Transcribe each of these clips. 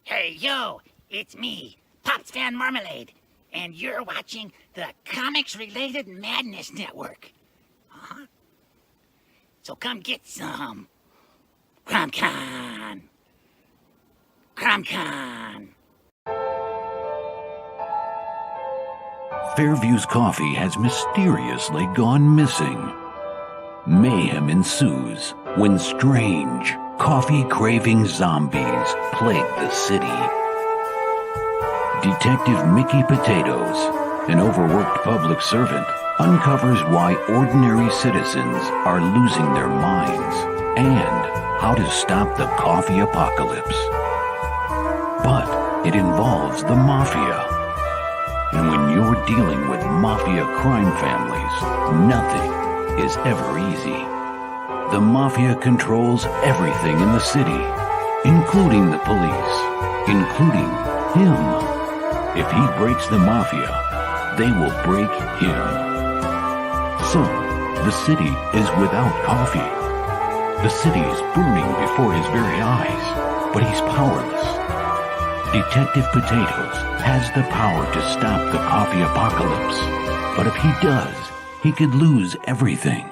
Hey, yo, it's me, Pops Van Marmalade, and you're watching the Comics-Related Madness Network. So come get some. CromCon. CromCon. Fairview's coffee has mysteriously gone missing. Mayhem ensues when strange, coffee-craving zombies plague the city. Detective Mickey Potatoes, an overworked public servant, uncovers why ordinary citizens are losing their minds and how to stop the coffee apocalypse. But it involves the mafia. And when you're dealing with mafia crime families, nothing is ever easy. The mafia controls everything in the city, including the police, including him. If he breaks the mafia, they will break him. So, the city is without coffee. The city is burning before his very eyes, but he's powerless. Detective Potatoes has the power to stop the coffee apocalypse, but if he does, he could lose everything.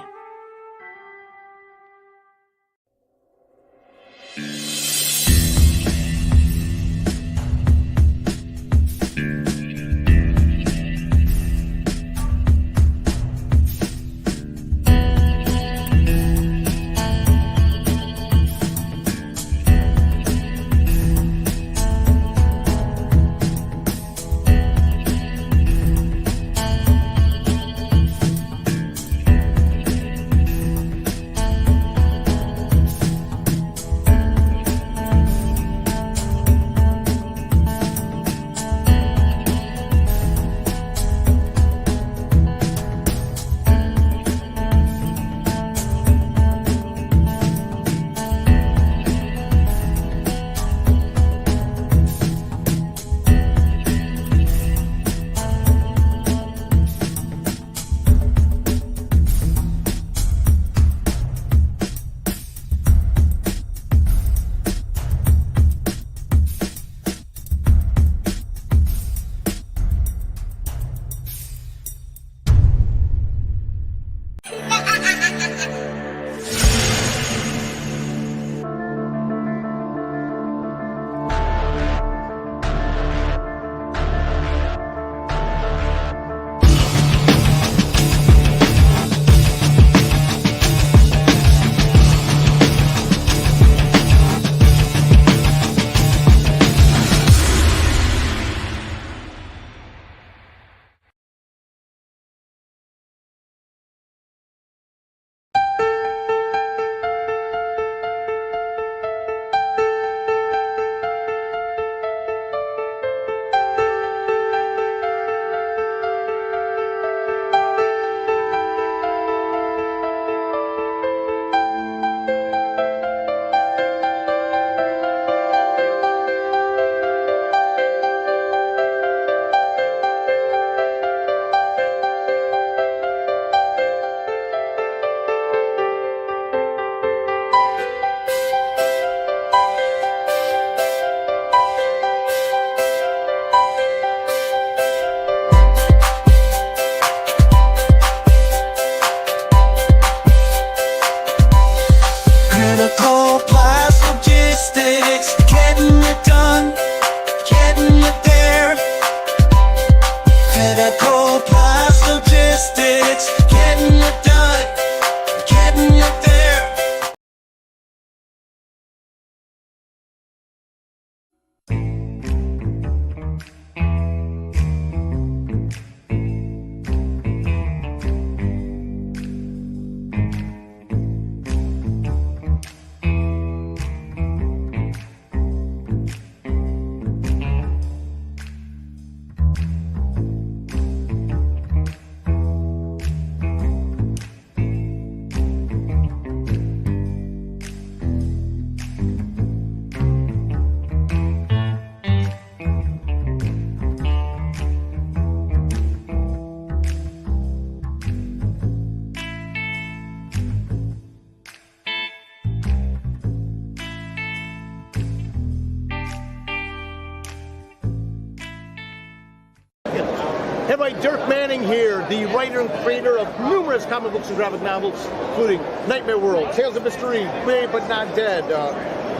Everybody, Dirk Manning here, the writer and creator of numerous comic books and graphic novels, including Nightmare World, Tales of Mystery, Brave But Not Dead,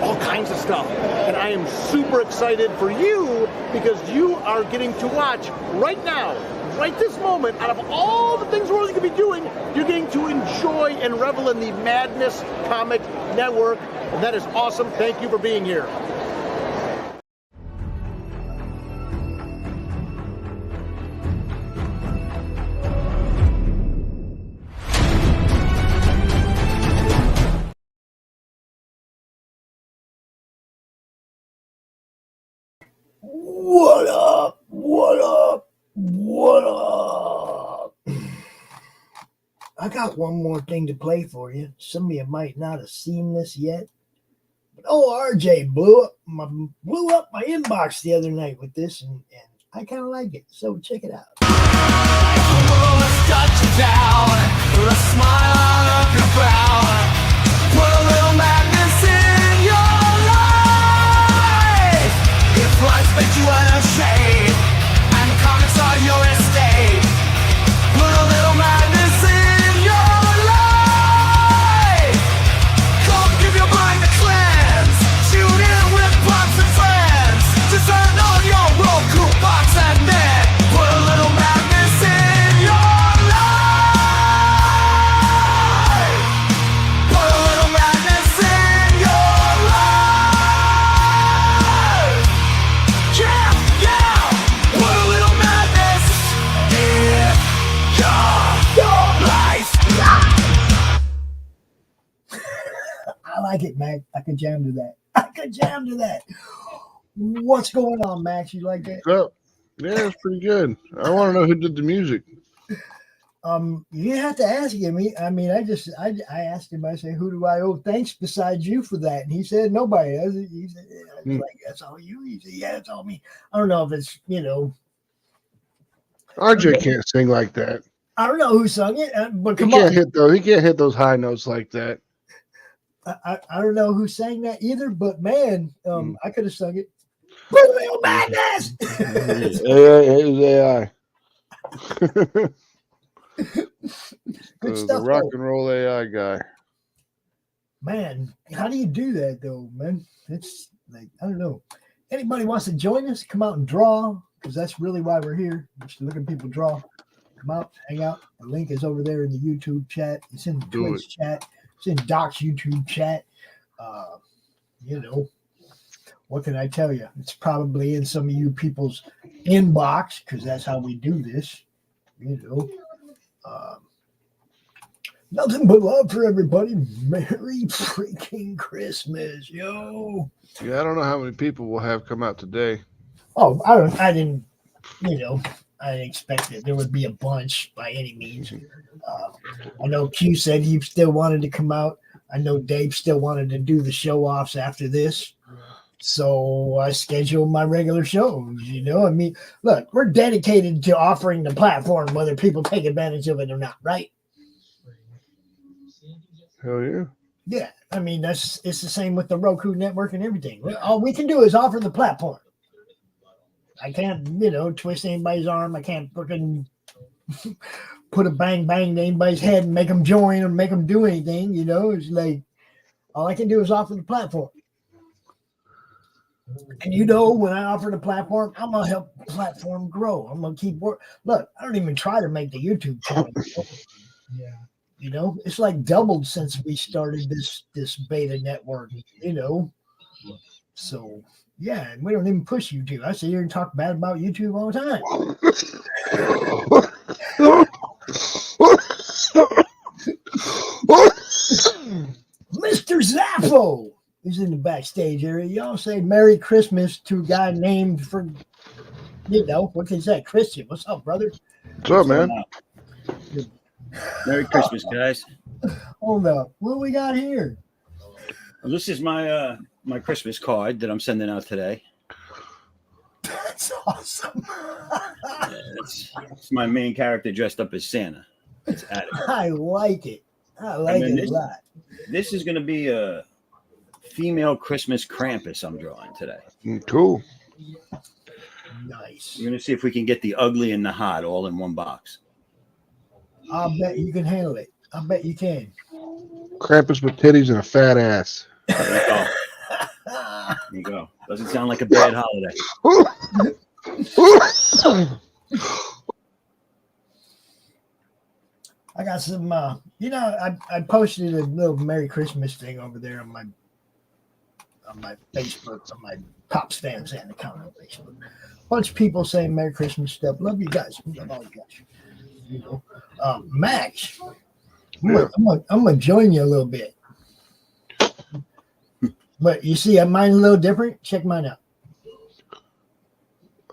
all kinds of stuff. And I am super excited for you because you are getting to watch right now, right this moment, out of all the things we're going to be doing, you're getting to enjoy and revel in the Madness Comic Network. And that is awesome. Thank you for being here. What up? What up? What up? I got one more thing to play for you. Some of you might not have seen this yet. But RJ blew up my inbox the other night with this, and I kind of like it. So check it out. Put a little madness in your life. If life makes you unashamed and comics are your estate, put a little madness in your life. Come give your mind a cleanse. Tune in with pops and friends. Just turn on your ROKU box and then put a little madness in your life. Put a little madness in your life. Yeah, yeah. Put a little madness in your life. I like it, Mac. I could jam to that. What's going on, Max? You like that? Oh, yeah, it's pretty good. I want to know who did the music. You have to ask him. I asked him. I said, "Who do I owe thanks besides you for that?" And he said, "Nobody." He said, I was like, "That's all you." He said, "Yeah, it's all me." I don't know if it's RJ can't sing like that. I don't know who sung it, but He come can't on. he can't hit those high notes like that. I don't know who sang that either, but man, I could have sung it. Put a little madness. It was AI. Good The stuff, rock though. and roll AI guy. Man, how do you do that though, man? It's like, I don't know. Anybody wants to join us, come out and draw, because that's really why we're here. Just looking people draw. Come out, hang out. The link is over there in the YouTube chat. It's in the Twitch chat. It's in Doc's YouTube chat. What can I tell you? It's probably in some of you people's inbox, because that's how we do this. Nothing but love for everybody. Merry freaking Christmas, yo. Yeah, I don't know how many people will have come out today. Oh, I didn't expect that there would be a bunch by any means. I know Q said he still wanted to come out. I know Dave still wanted to do the show offs after this. So I scheduled my regular shows, I mean, look, we're dedicated to offering the platform, whether people take advantage of it or not, right? Hell yeah. Yeah, I mean, it's the same with the ROKU network and everything. All we can do is offer the platform. I can't, twist anybody's arm. I can't fucking put a bang bang to anybody's head and make them join or make them do anything, It's like, all I can do is offer the platform. And when I offer the platform, I'm going to help the platform grow. I'm going to keep working. Look, I don't even try to make the YouTube channel. Yeah. It's like doubled since we started this beta network, So, yeah, and we don't even push YouTube. I sit here and talk bad about YouTube all the time. Mr. Zappo is in the backstage area. Y'all say Merry Christmas to a guy named for, what can you say? Christian. What's up, brother? What's up, man? Merry Christmas, guys. Hold up. What we got here? Well, this is my my Christmas card that I'm sending out today. That's awesome. It's my main character dressed up as Santa. It's Adam. I like it. I like it a lot. This is going to be a female Christmas Krampus I'm drawing today. Cool. Nice. We're gonna see if we can get the ugly and the hot all in one box. I'll bet you can handle it. I bet you can. Krampus with titties and a fat ass. There you go. There you go. Doesn't sound like a bad holiday. I got some, I posted a little Merry Christmas thing over there on my Facebook, on my Pops Fan Fan account on Facebook. A bunch of people saying Merry Christmas stuff. Love you guys. Love all you guys. You know, Max, I'm gonna join you a little bit. But you see, mine's a little different. Check mine out.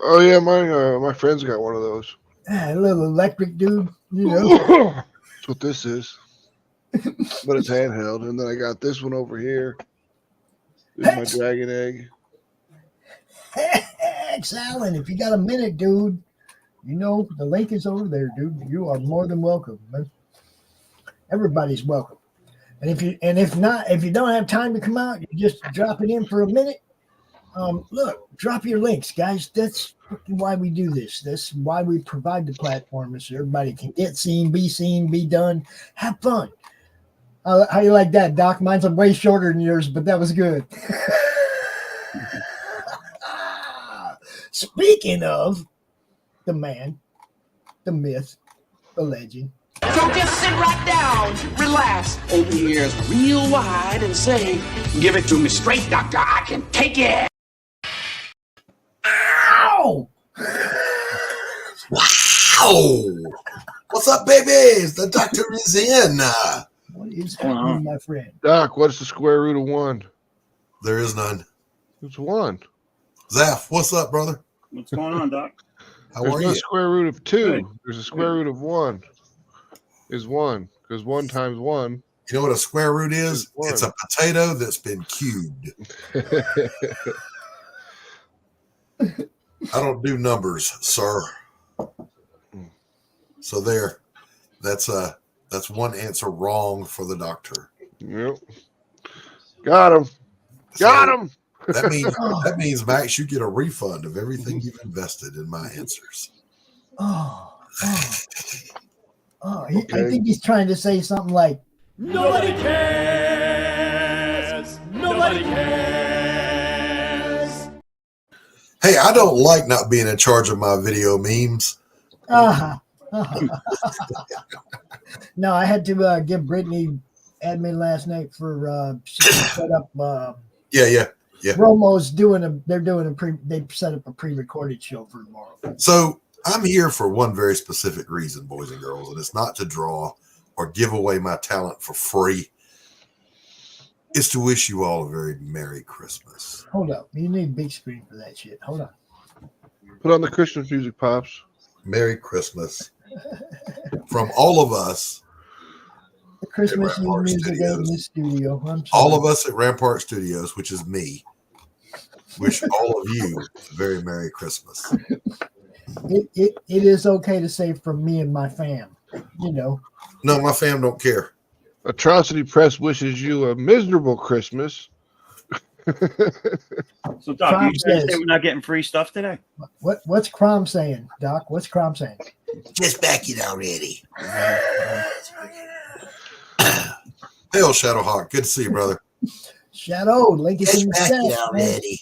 Oh yeah, my friend's got one of those. A little electric dude, you know. That's what this is. But it's handheld. And then I got this one over here. This is my dragon egg. Hex Allen, if you got a minute, dude, you know the link is over there, dude. You are more than welcome, man. Everybody's welcome. And if you don't have time to come out, you just drop it in for a minute. Look, drop your links, guys. That's why we do this. That's why we provide the platform, so everybody can get seen, be done, have fun. How you like that, Doc? Mine's way shorter than yours, but that was good. Speaking of the man, the myth, the legend. So just sit right down, relax, open your ears real wide and say, give it to me straight, doctor, I can take it. Ow! Wow! What's up, baby? The doctor is in. What is happening, my friend? Doc, what's the square root of 1? There is none. It's 1. Zaf, what's up, brother? What's going on, Doc? How There's are no you? square root of 2. Good. There's a square root of 1. Is 1 because 1 times 1. You know what a square root is? One. It's a potato that's been cubed. I don't do numbers, sir. So there. That's one answer wrong for the doctor. Yep. Got him. Got him. That means Max, you get a refund of everything you've invested in my answers. I think he's trying to say something like, Nobody cares. Nobody cares. Hey, I don't like not being in charge of my video memes. No, I had to give Brittany admin last night for set up. Yeah. Romo's they set up a pre-recorded show for tomorrow. So I'm here for one very specific reason, boys and girls, and it's not to draw or give away my talent for free. It's to wish you all a very Merry Christmas. Hold up. You need big screen for that shit. Hold on. Put on the Christmas music, Pops. Merry Christmas. From all of us. The Christmas At Rampart music Studios. in the studio. I'm sorry. All of us at Rampart Studios, which is me, wish all of you a very Merry Christmas. It is okay to say from me and my fam. You know. No, my fam don't care. Atrocity Press wishes you a miserable Christmas. So, Doc, Crom you say says- we're not getting free stuff today? What's Crom saying, Doc? What's Crom saying? Just back it already. Hail, Shadowhawk. Good to see you, brother. Shadow, link is Just in the back chat. it man. already.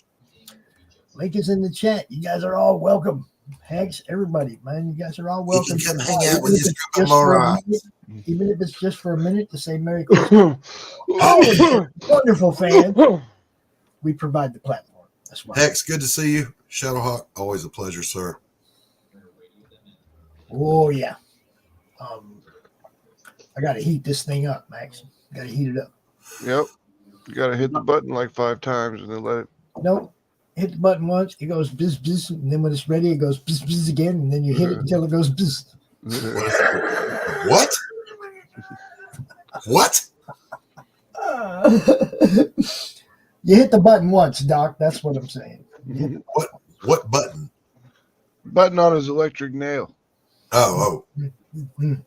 Link is in the chat. You guys are all welcome. Hex, everybody, man. You guys are all You welcome. can come hang out Even with if these it's group of just for a morons. minute, even if it's just for a minute to say Merry Christmas. Oh, wonderful fan. We provide the platform. That's why. Hex, good to see you. Shadowhawk, always a pleasure, sir. Oh yeah. I gotta heat this thing up, Max. Gotta heat it up. Yep. You got to hit the button like 5 times and then let it. Nope. Hit the button once, it goes bzz bzz, and then when it's ready, it goes bzz bzz again, and then you hit it until it goes bzz. What? What? You hit the button once, Doc. That's what I'm saying. What button? Button on his electric nail. Oh, You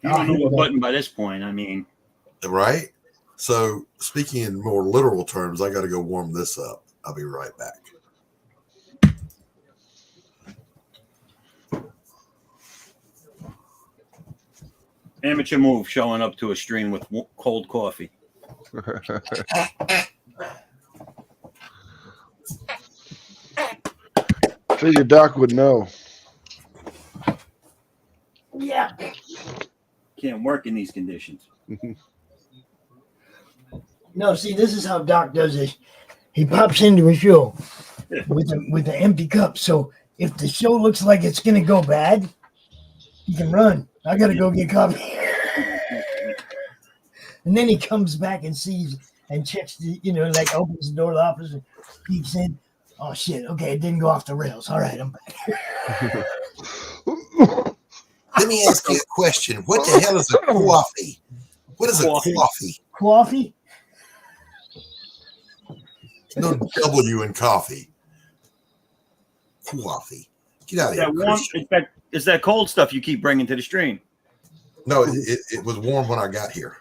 don't know what button by this point. I mean, right. So, speaking in more literal terms, I got to go warm this up. I'll be right back. Amateur move showing up to a stream with cold coffee. Figure Doc would know. Yeah. Can't work in these conditions. No, see, this is how Doc does it. He pops into a show with an empty cup. So if the show looks like it's gonna go bad, he can run. I gotta go get coffee. And then he comes back and sees and checks the, like opens the door of the office and peeks in. Oh shit! Okay, it didn't go off the rails. All right, I'm back. Let me ask you a question. What the hell is a coffee? What is a coffee? Coffee? No W in coffee. Coffee. Get out of here. It's that cold stuff you keep bringing to the stream. No, it was warm when I got here.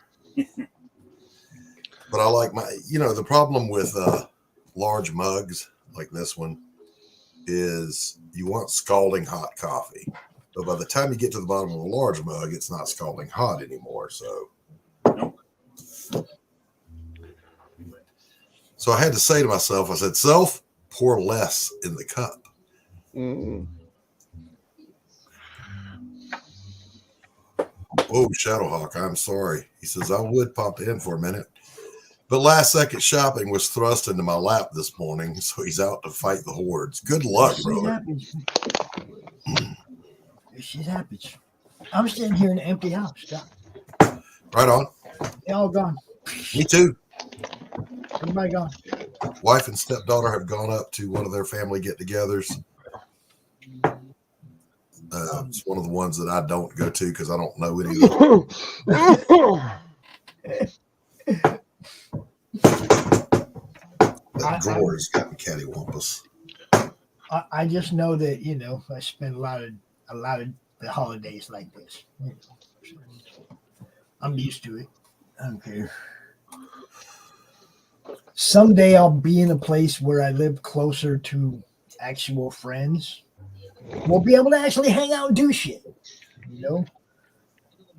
But I like the problem with large mugs like this one is you want scalding hot coffee. So by the time you get to the bottom of a large mug, it's not scalding hot anymore. So I had to say to myself, I said, self, pour less in the cup. Mm. Oh, Shadowhawk, I'm sorry. He says, I would pop in for a minute. But last second shopping was thrust into my lap this morning, so he's out to fight the hordes. Good luck, brother. Shit happens. I'm sitting here in an empty house. Doc. Right on. They all gone. Me too. Everybody gone. Wife and stepdaughter have gone up to one of their family get-togethers. It's one of the ones that I don't go to because I don't know any of them. That gore has gotten cattywampus. I just know that I spend a lot of the holidays like this. I'm used to it. I don't care. Someday I'll be in a place where I live closer to actual friends. We'll be able to actually hang out and do shit,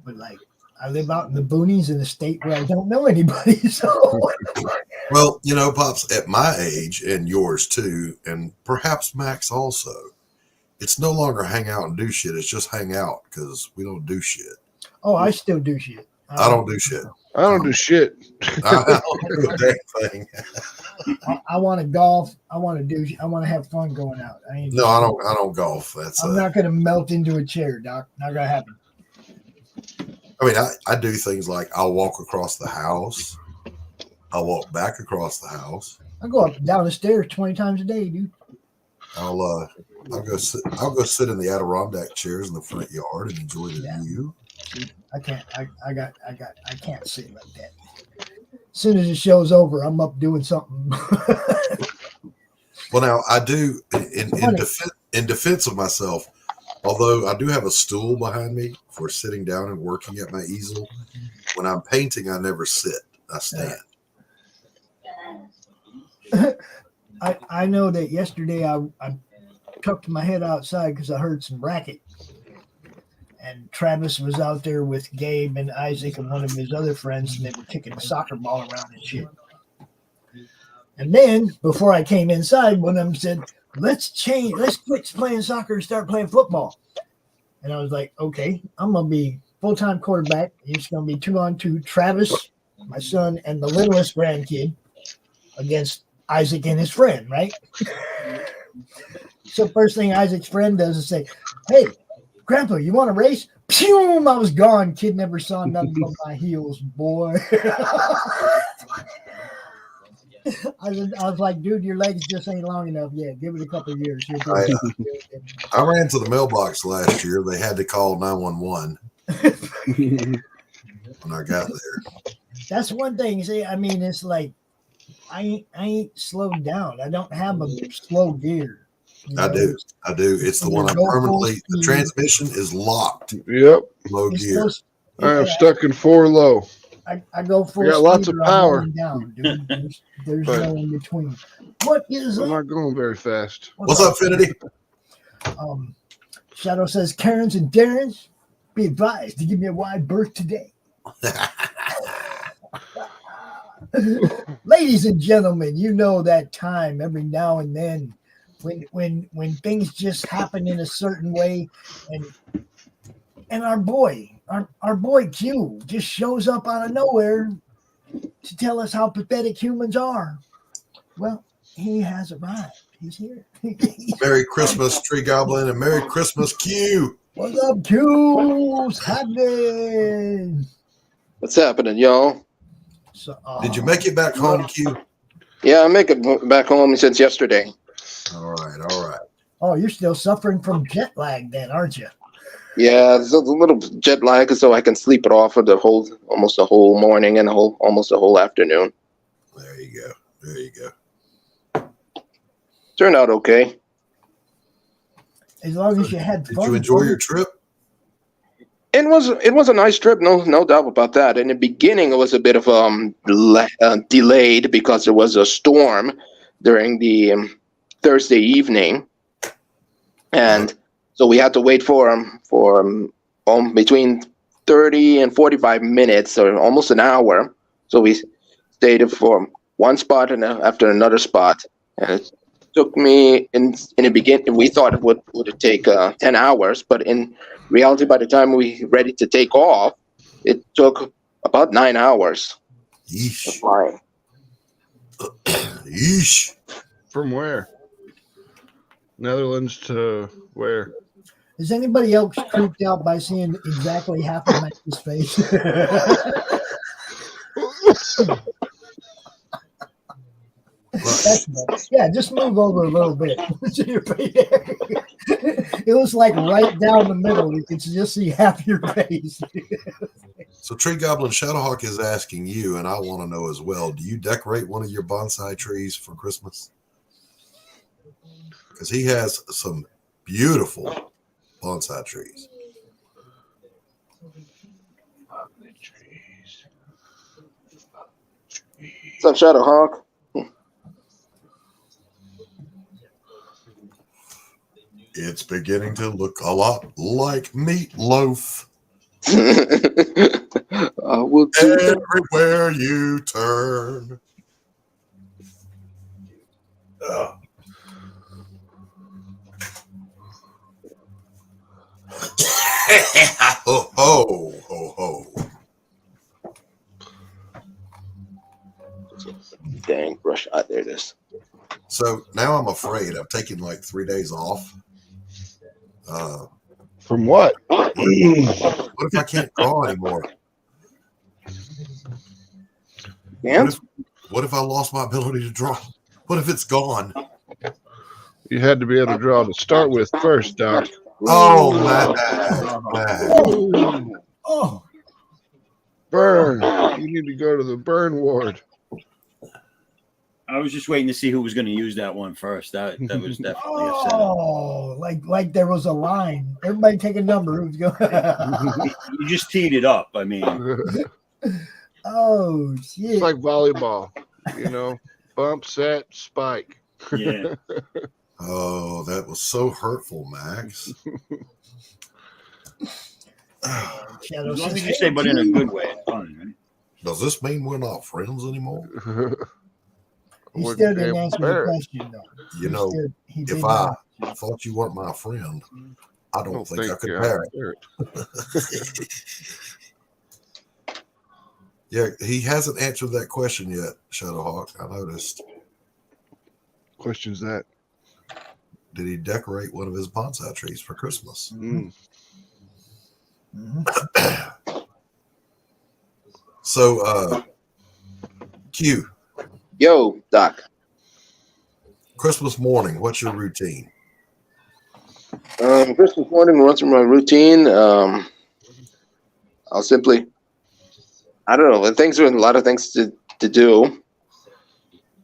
But like, I live out in the boonies in a state where I don't know anybody. So, well, Pops, at my age and yours too, and perhaps Max also, it's no longer hang out and do shit. It's just hang out because we don't do shit. Oh, I still do shit. I don't do shit. I don't do shit. I don't do a damn thing. I want to golf. I want to have fun going out. I don't golf. I'm not going to melt into a chair, Doc. Not going to happen. I mean, I do things like I'll walk across the house. I'll walk back across the house. I go up and down the stairs 20 times a day, dude. I'll go sit in the Adirondack chairs in the front yard and enjoy the view. I can't. I can't sit like that. As soon as the show's over, I'm up doing something. Well, now I do in defense of myself. Although I do have a stool behind me for sitting down and working at my easel. When I'm painting, I never sit. I stand. I know that yesterday I tucked my head outside because I heard some racket. And Travis was out there with Gabe and Isaac and one of his other friends, and they were kicking a soccer ball around and shit. And then, before I came inside, one of them said, let's quit playing soccer and start playing football. And I was like, okay, I'm going to be full-time quarterback. It's going to be 2-on-2, Travis, my son, and the littlest grandkid against Isaac and his friend, right? So first thing Isaac's friend does is say, hey, Grandpa, you want to race? Pew! I was gone. Kid never saw nothing but my heels, boy. I was like, dude, your legs just ain't long enough yet. Give it a couple of years. I ran to the mailbox last year. They had to call 911 when I got there. That's one thing. See, I mean, it's like I ain't slowed down. I don't have a slow gear. I do. It's the one I permanently. The transmission is locked. Yep. Low gear. I am stuck in 4 low. I go full. Got lots of power. Down, dude. There's no in between. What is I'm that? not going very fast. What's up, Finity? Shadow says Karens and Darrens. Be advised to give me a wide berth today. Ladies and gentlemen, you know that time every now and then when things just happen in a certain way, and our boy Q just shows up out of nowhere to tell us how pathetic humans are. Well, he has arrived. He's here. Merry Christmas, Tree Goblin, and Merry Christmas, Q. What's up, Q? What's happening? What's happening, y'all? So, Did you make it back home, Q? Yeah, I make it back home since yesterday. All right. Oh, you're still suffering from jet lag then, aren't you? Yeah, there's a little jet lag, so I can sleep it off for almost the whole morning and almost the whole afternoon. There you go. Turned out okay. As long as you had fun. Did you enjoy your trip? It was a nice trip, no doubt about that. In the beginning, it was a bit of delayed because there was a storm during the Thursday evening, and so we had to wait for between 30 and 45 minutes, or almost an hour. So we stayed for one spot and after another spot, and it took me in the beginning. We thought it would take 10 hours, but in reality, by the time we were ready to take off, it took about 9 hours. Yeesh. Flying. Yeesh. From where? Netherlands to where? Is anybody else creeped out by seeing exactly half of Max's face? Yeah, just move over a little bit. It was like right down the middle. You can just see half your face. So Tree Goblin Shadowhawk is asking you, and I want to know as well, do you decorate one of your bonsai trees for Christmas? Because he has some beautiful bonsai trees. What's up, Shadowhawk? It's beginning to look a lot like meatloaf. Everywhere you turn. Ho, ho, ho, ho. Dang, brush. There it is. So now I'm afraid I'm taking like 3 days off. From what? What if I can't draw anymore? And What if I lost my ability to draw? What if it's gone? You had to be able to draw to start with first, Doc. Oh, man. Oh, Burn. You need to go to the burn ward. I was just waiting to see who was going to use that one first. That was definitely a setup. oh, like there was a line. Everybody take a number. Who's going? You just teed it up. I mean, Oh shit! It's like volleyball, bump, set, spike. yeah. Oh, that was so hurtful, Max. Shadow As long says, as you say, but in a good way, it's fun, right? Does this mean we're not friends anymore? He still didn't answer the question, though. You know, He if did I not. thought you weren't my friend, I don't think I could you're bear it. accurate. Yeah, he hasn't answered that question yet, Shadowhawk. I noticed. Question's that. Did he decorate one of his bonsai trees for Christmas? Mm. So, Q, yo, Doc. Christmas morning, what's your routine? Christmas morning, run through my routine. I'll simply, I don't know, a lot of things to do.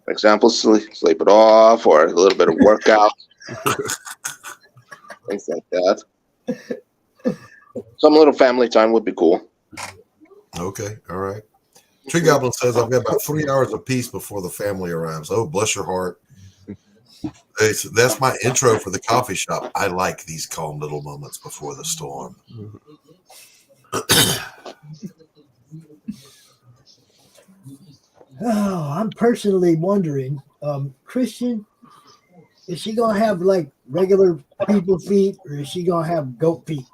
For example, sleep it off, or a little bit of workout. Things like that. Some little family time would be cool. Okay, all right. Tree Goblin says, I've got about 3 hours of peace before the family arrives. Oh, bless your heart. That's my intro for the coffee shop. I like these calm little moments before the storm. Oh, I'm personally wondering, Christian, is she gonna have like regular people feet, or is she gonna have goat feet?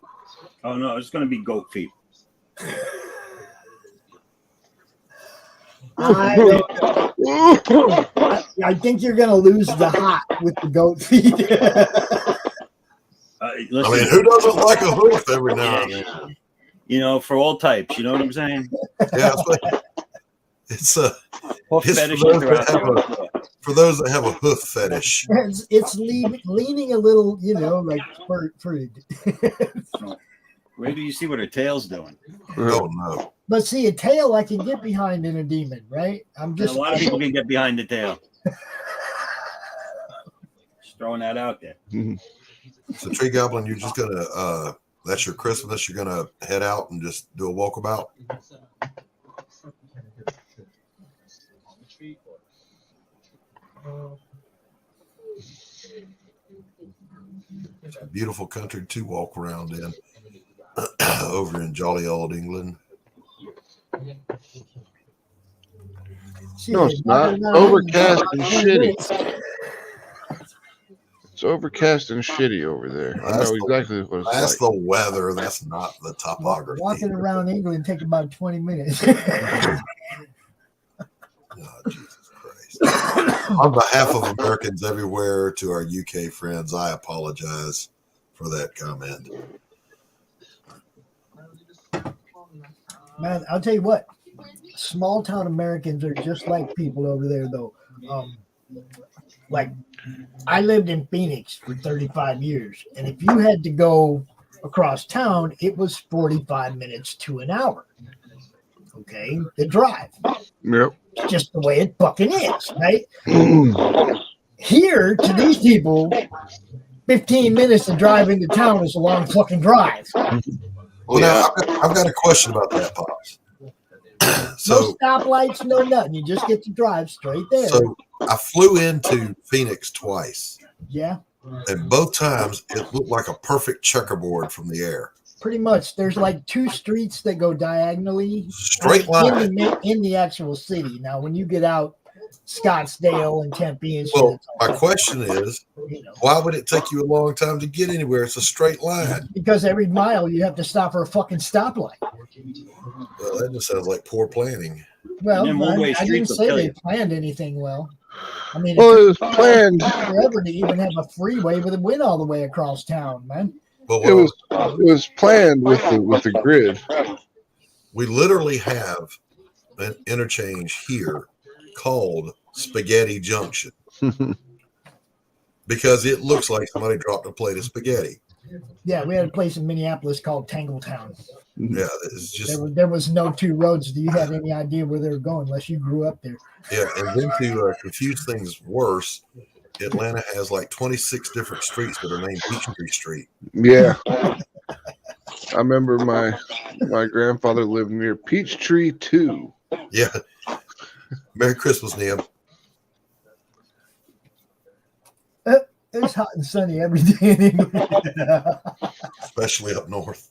Oh no, it's gonna be goat feet. I think you're gonna lose the hot with the goat feet. Listen, I mean, who doesn't like a hoof every now and then? You know, for all types. You know what I'm saying? Yeah, it's a Hoof it's fetish for those that have a hoof fetish. It's leaning a little, you know, like for Where do you see what her tail's doing? Oh no! But see, a tail I can get behind in a demon, right? A lot of people can get behind the tail. Just throwing that out there. So, Tree Goblin, you're just gonna that's your Christmas. You're gonna head out and just do a walkabout. It's a beautiful country to walk around in. Over in jolly old England. No, it's not. Overcast and shitty. It's overcast and shitty over there. I know exactly what it's like. That's the weather. That's not the topography. Walking around England take about 20 minutes. Oh, Jesus Christ. On behalf of Americans everywhere, to our UK friends, I apologize for that comment. Man, I'll tell you what, small town Americans are just like people over there, though. Like, I lived in Phoenix for 35 years, and if you had to go across town, it was 45 minutes to an hour. Okay, the drive. Yep. It's just the way it fucking is, right? Here, to these people, 15 minutes to drive into town is a long fucking drive. Well, now, I've got a question about that, Pops. So, no stoplights, no nothing. You just get to drive straight there. So I flew into Phoenix twice. Yeah. And both times it looked like a perfect checkerboard from the air. Pretty much. There's like two streets that go diagonally. Straight line. In the actual city. Now, when you get out Scottsdale and Tempe and shit. Well, my question is, why would it take you a long time to get anywhere? It's a straight line. Because every mile you have to stop for a fucking stoplight. Well, that just sounds like poor planning. Well, I didn't say they planned anything well. I mean, well, it was planned forever to even have a freeway with a wind all the way across town, man. But it was planned with the grid. We literally have an interchange here called Spaghetti Junction because it looks like somebody dropped a plate of spaghetti. Yeah, we had a place in Minneapolis called Tangletown. Yeah, it's just there was no two roads. Do you have any idea where they were going unless you grew up there? Yeah, and then to confuse things worse, Atlanta has like 26 different streets that are named Peachtree Street. Yeah. I remember my grandfather lived near Peachtree 2. Yeah. Merry Christmas, Neil. It's hot and sunny every day in England. Especially up north.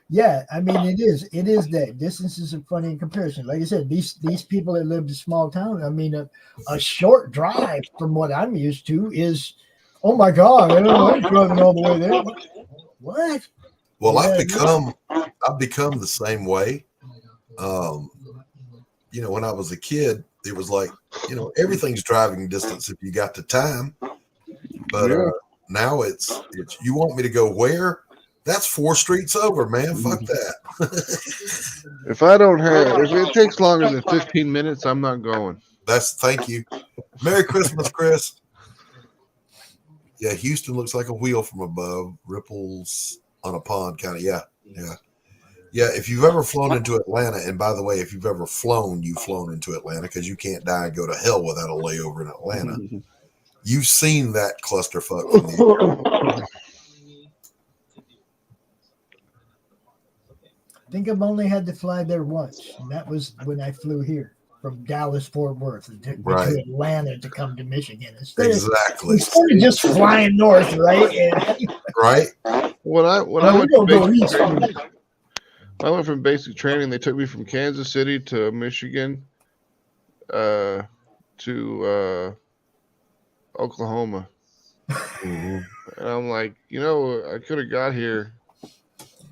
Yeah, I mean it is that distances are funny in comparison. Like I said, these people that live in a small town, I mean a short drive from what I'm used to is, oh my God, I don't know, I'm driving all the way there. What? Well, yeah, I've become the same way. When I was a kid, it was like, everything's driving distance if you got the time. But now it's you want me to go where? That's 4 streets over, man. Fuck that. If it takes longer than 15 minutes, I'm not going. Thank you. Merry Christmas, Chris. Yeah, Houston looks like a wheel from above. Ripples on a pond, kind of. Yeah. Yeah, if you've ever flown into Atlanta, and by the way, if you've ever flown, you've flown into Atlanta because you can't die and go to hell without a layover in Atlanta. You've seen that clusterfuck from the air. I think I've only had to fly there once, and that was when I flew here from Dallas Fort Worth to Atlanta to come to Michigan. Instead of just flying north, right? Right. When I Oh, went we to don't go basic east. training, I went from basic training. They took me from Kansas City to Michigan, to Oklahoma, and I'm like, I could have got here.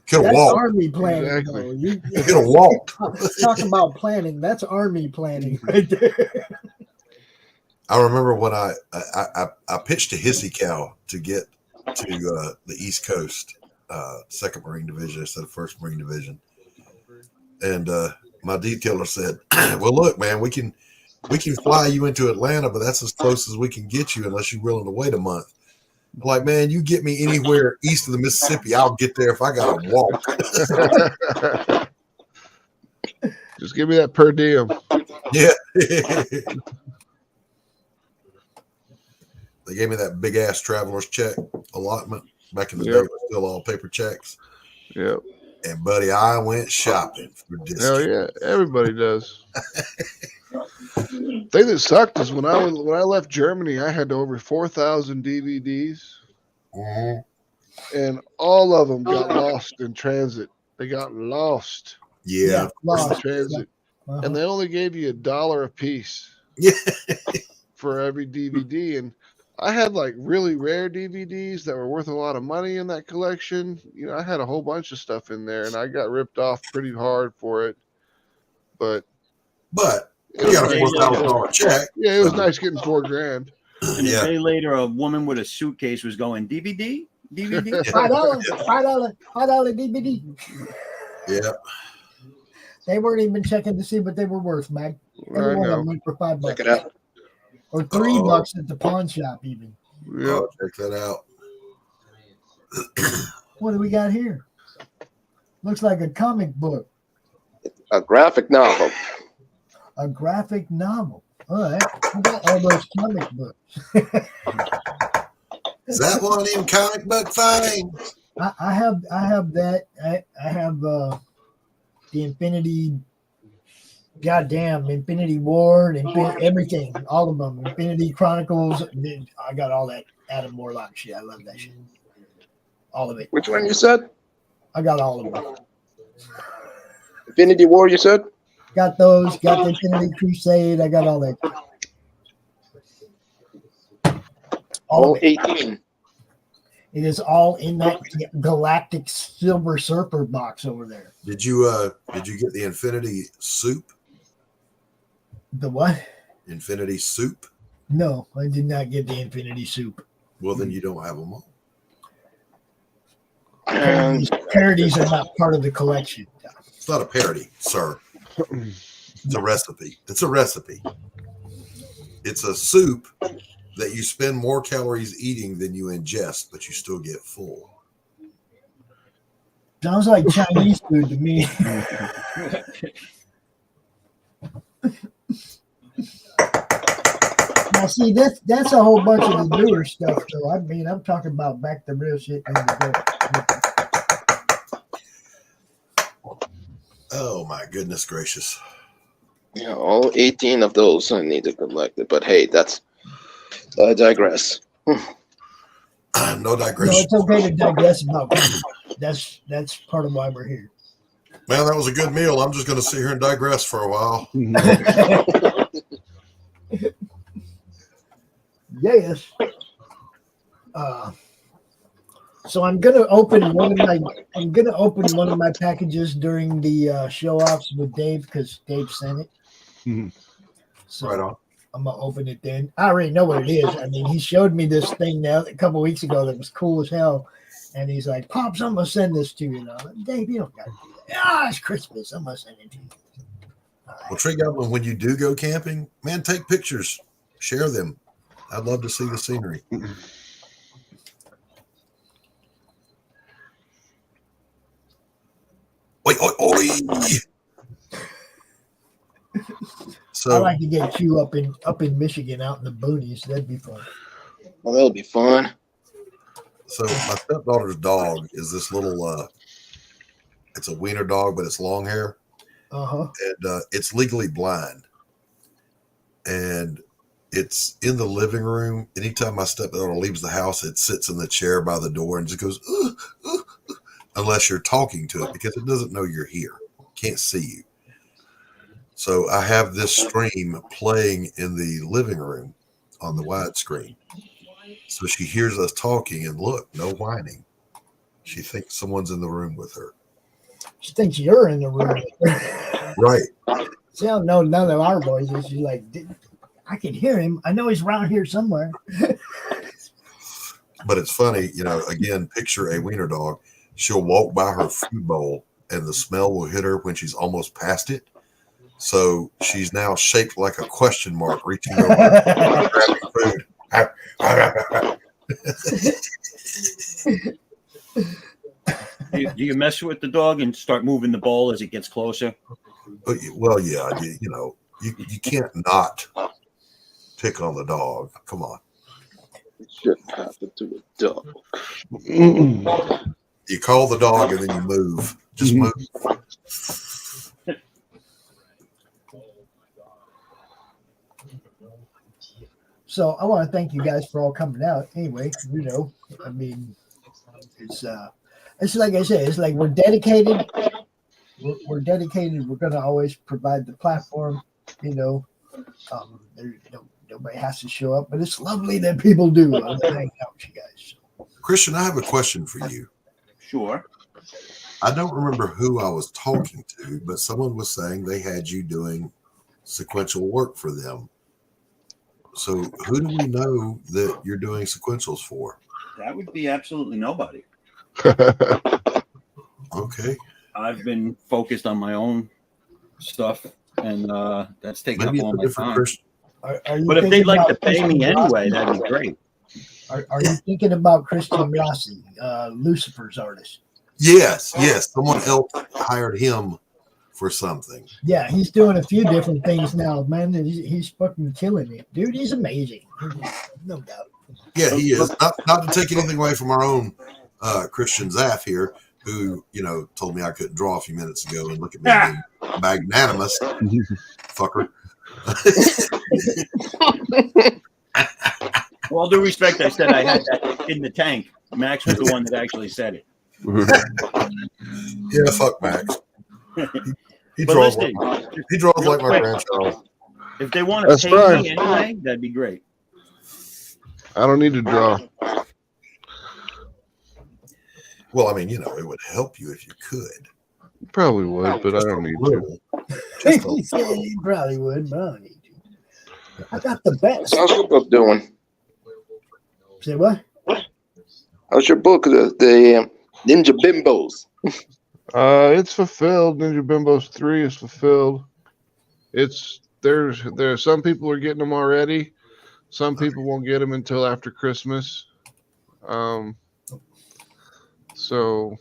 Could have That's walked. army planning, Exactly. though. You Could have walked. talk about planning. That's army planning right there. I remember when I pitched a hissy cow to get to the East Coast, 2nd Marine Division instead of 1st Marine Division, and my detailer said, "Well, look, man, we can fly you into Atlanta, but that's as close as we can get you unless you're willing to wait a month." I'm like, man, you get me anywhere east of the Mississippi, I'll get there if I gotta walk. Just give me that per diem. Yeah. They gave me that big ass traveler's check allotment back in the day. It was still all paper checks. Yep. And buddy, I went shopping for discounts. Hell yeah, everybody does. Thing that sucked is when I left Germany, I had over 4,000 DVDs, and all of them got lost in transit. They got lost. Yeah, lost. In transit, and they only gave you $1 a piece. Yeah. For every DVD, and I had like really rare DVDs that were worth a lot of money in that collection. I had a whole bunch of stuff in there, and I got ripped off pretty hard for it. But you got a $4,000 check. Yeah, it was nice getting $4,000. And a day later, a woman with a suitcase was going, DVD? $5 DVD. Yeah. They weren't even checking to see what they were worth, Mac. Every one of them went for $5. Check it out. Or $3 at the pawn shop, even. Yeah. Oh, check that out. What do we got here? Looks like a comic book. A graphic novel. A graphic novel. All right. I got all those comic books. Is that one of them comic book things? I have that. I have the Infinity. Goddamn, Infinity War and everything, all of them. Infinity Chronicles. I got all that Adam Warlock shit. I love that shit. All of it. Which one you said? I got all of them. Infinity War, you said? Got those. Got the Infinity Crusade. I got all that. All 18. It is all in that Galactic Silver Surfer box over there. Did you get the Infinity Soup? The what? Infinity Soup? No, I did not get the Infinity Soup. Well, then you don't have them all. Parodies are not part of the collection. It's not a parody, sir. It's a recipe. It's a recipe. It's a soup that you spend more calories eating than you ingest, but you still get full. Sounds like Chinese food to me. Now, see, that's a whole bunch of the newer stuff, though. I mean, I'm talking about back to real shit. Oh, my goodness gracious. Yeah, all 18 of those I need to collect it. But hey, I digress. No digression. No, it's okay to digress about that. That's part of why we're here. Man, that was a good meal. I'm just going to sit here and digress for a while. Yes. So I'm gonna open one of my packages during the show offs with Dave because Dave sent it. So Right on. I'm gonna open it then. I already know what it is. I mean, he showed me this thing now a couple weeks ago that was cool as hell, and he's like, "Pops, I'm gonna send this to you." Now, Dave, you don't gotta do that. Ah, it's Christmas. I'm gonna send it to you. Well, Tree Goblin, when you do go camping, man, take pictures, share them. I'd love to see the scenery. Oi, oi, oi. So I like to get Q up in Michigan, out in the boonies. That'd be fun. Well, that'll be fun. So my stepdaughter's dog is this little it's a wiener dog, but it's long hair. Uh-huh. And it's legally blind. And it's in the living room. Anytime my stepdaughter leaves the house, it sits in the chair by the door and just goes, unless you're talking to it because it doesn't know you're here. Can't see you. So I have this stream playing in the living room on the widescreen. So she hears us talking and look, no whining. She thinks someone's in the room with her. She thinks you're in the room with her. Right. She don't know none of our voices. She's like, I can hear him. I know he's around here somewhere. But it's funny, again, picture a wiener dog. She'll walk by her food bowl and the smell will hit her when she's almost past it. So she's now shaped like a question mark, reaching over grabbing food. Do you mess with the dog and start moving the bowl as it gets closer? Well, yeah, you can't not pick on the dog. Come on. It shouldn't happen to a dog. You call the dog and then you move. Just move. So I want to thank you guys for all coming out. Anyway, I mean, it's like I said, it's like we're dedicated. We're dedicated. We're going to always provide the platform. Nobody has to show up, but it's lovely that people do. I want to hang out with you guys. Christian, I have a question for you. Sure. I don't remember who I was talking to, but someone was saying they had you doing sequential work for them. So who do we know that you're doing sequentials for? That would be absolutely nobody. Okay. I've been focused on my own stuff, and that's taking Maybe up all it's a my different time. Christian. But if they'd like to pay me anyway, that'd be great. Are you thinking about Christian Rossi, Lucifer's artist? Yes. Someone else hired him for something. Yeah, he's doing a few different things now, man. He's fucking killing it, dude. He's amazing, no doubt. Yeah, he is. Not to take anything away from our own Christian Zaff here, who told me I couldn't draw a few minutes ago, and look at me being magnanimous, fucker. With all due respect, I said I had that in the tank. Max was the one that actually said it. Yeah, fuck Max. He But draws listen, like my grandchild. If they want to pay me anyway, that'd be great. I don't need to draw. Well, I mean, it would help you if you could. Probably would, but I don't need to. He said he probably would, but I don't need to. I got the best. How's your book doing? Say what? How's your book, the Ninja Bimbos? It's fulfilled. Ninja Bimbos 3 is fulfilled. There's some people are getting them already. Some people won't get them until after Christmas. So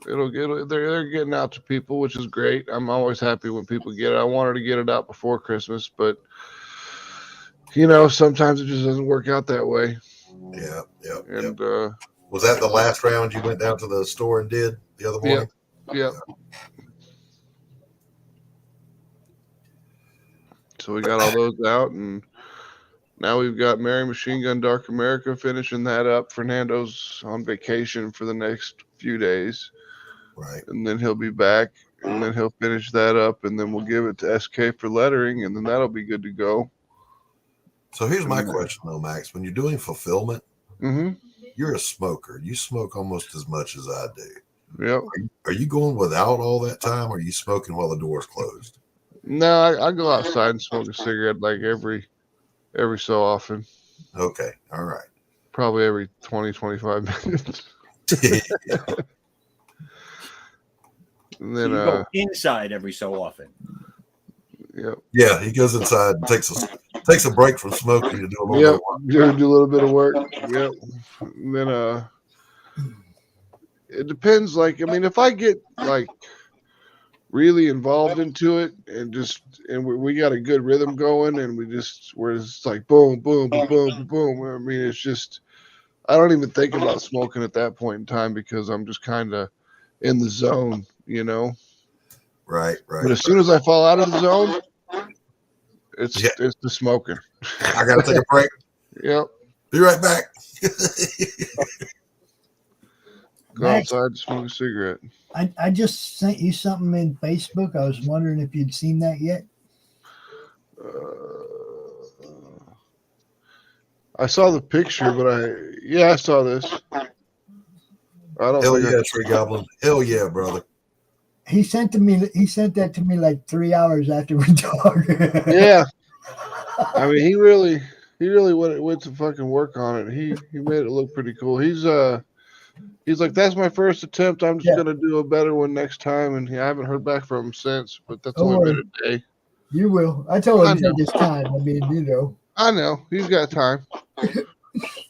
they're getting out to people, which is great. I'm always happy when people get it. I wanted to get it out before Christmas, but sometimes it just doesn't work out that way. Yeah. And was that the last round you went down to the store and did the other morning? Yeah. So we got all those out, and now we've got Mary Machine Gun Dark America finishing that up. Fernando's on vacation for the next few days. Right. And then he'll be back, and then he'll finish that up, and then we'll give it to SK for lettering, and then that'll be good to go. So here's my question, though, Max. When you're doing fulfillment, Mm-hmm. you're a smoker. You smoke almost as much as I do. Yep. Are you going without all that time, or are you smoking while the door's closed? No, I go outside and smoke a cigarette like every so often. Okay. All right. Probably every 20, 25 minutes. And then, So you go inside every so often. Yep. Yeah, he goes inside and takes a break from smoking to do a little bit of work. Do a little bit of work. Yep. And then it depends. Like, I mean, if I get like really involved into it and we got a good rhythm going and we're just like boom, boom, boom, boom, boom. I mean, it's just I don't even think about smoking at that point in time because I'm just kind of in the zone, Right. But as soon as I fall out of the zone, it's the smoking. I gotta take a break. Yep. Be right back. Go outside to smoke a cigarette. I just sent you something in Facebook. I was wondering if you'd seen that yet. I saw the picture, but I saw this. I don't Hell think yeah, Tree Goblin. Hell yeah, brother. He sent that to me like 3 hours after we talked. Yeah. I mean, he really went to fucking work on it. He made it look pretty cool. He's like, that's my first attempt. I'm just gonna do a better one next time. And I haven't heard back from him since. But that's only been a day. You will. I told him to take his time. I mean, you know. I know he's got time.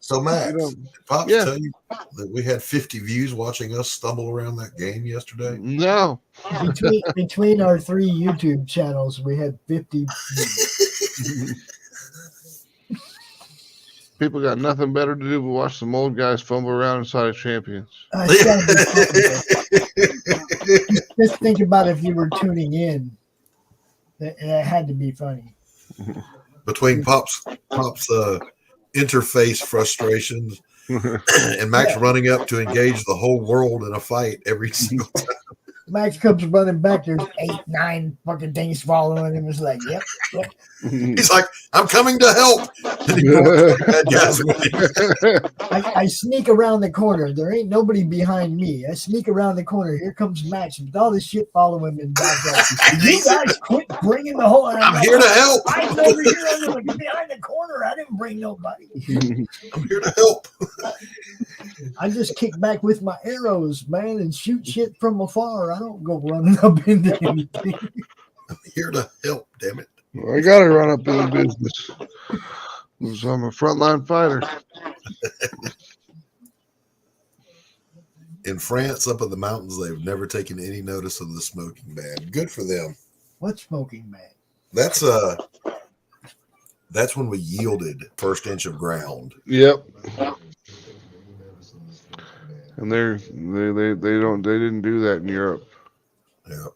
So Max, did Pops tell you that we had 50 views watching us stumble around that game yesterday? No. Between our 3 YouTube channels, we had 50 views. People got nothing better to do but watch some old guys fumble around inside of champions. Just think about if you were tuning in. It had to be funny. Between Pop's interface frustrations and Max running up to engage the whole world in a fight every single time. Max comes running back. There's 8, 9 fucking things following him. It's like, yep. He's like, I'm coming to help. And he bad guys with him. I sneak around the corner. There ain't nobody behind me. I sneak around the corner. Here comes Max with all this shit following him. And you guys quit bringing the whole. I'm here to help. I'm over here. I'm like, behind the corner. I didn't bring nobody. I'm here to help. I just kick back with my arrows, man, and shoot shit from afar. I don't go running up into anything. I'm here to help, damn it. Well, I gotta run up in the business. So I'm a frontline fighter. In France, up in the mountains, they've never taken any notice of the smoking ban. Good for them. What smoking ban? That's when we yielded first inch of ground. Yep. And they didn't do that in Europe. Yeah.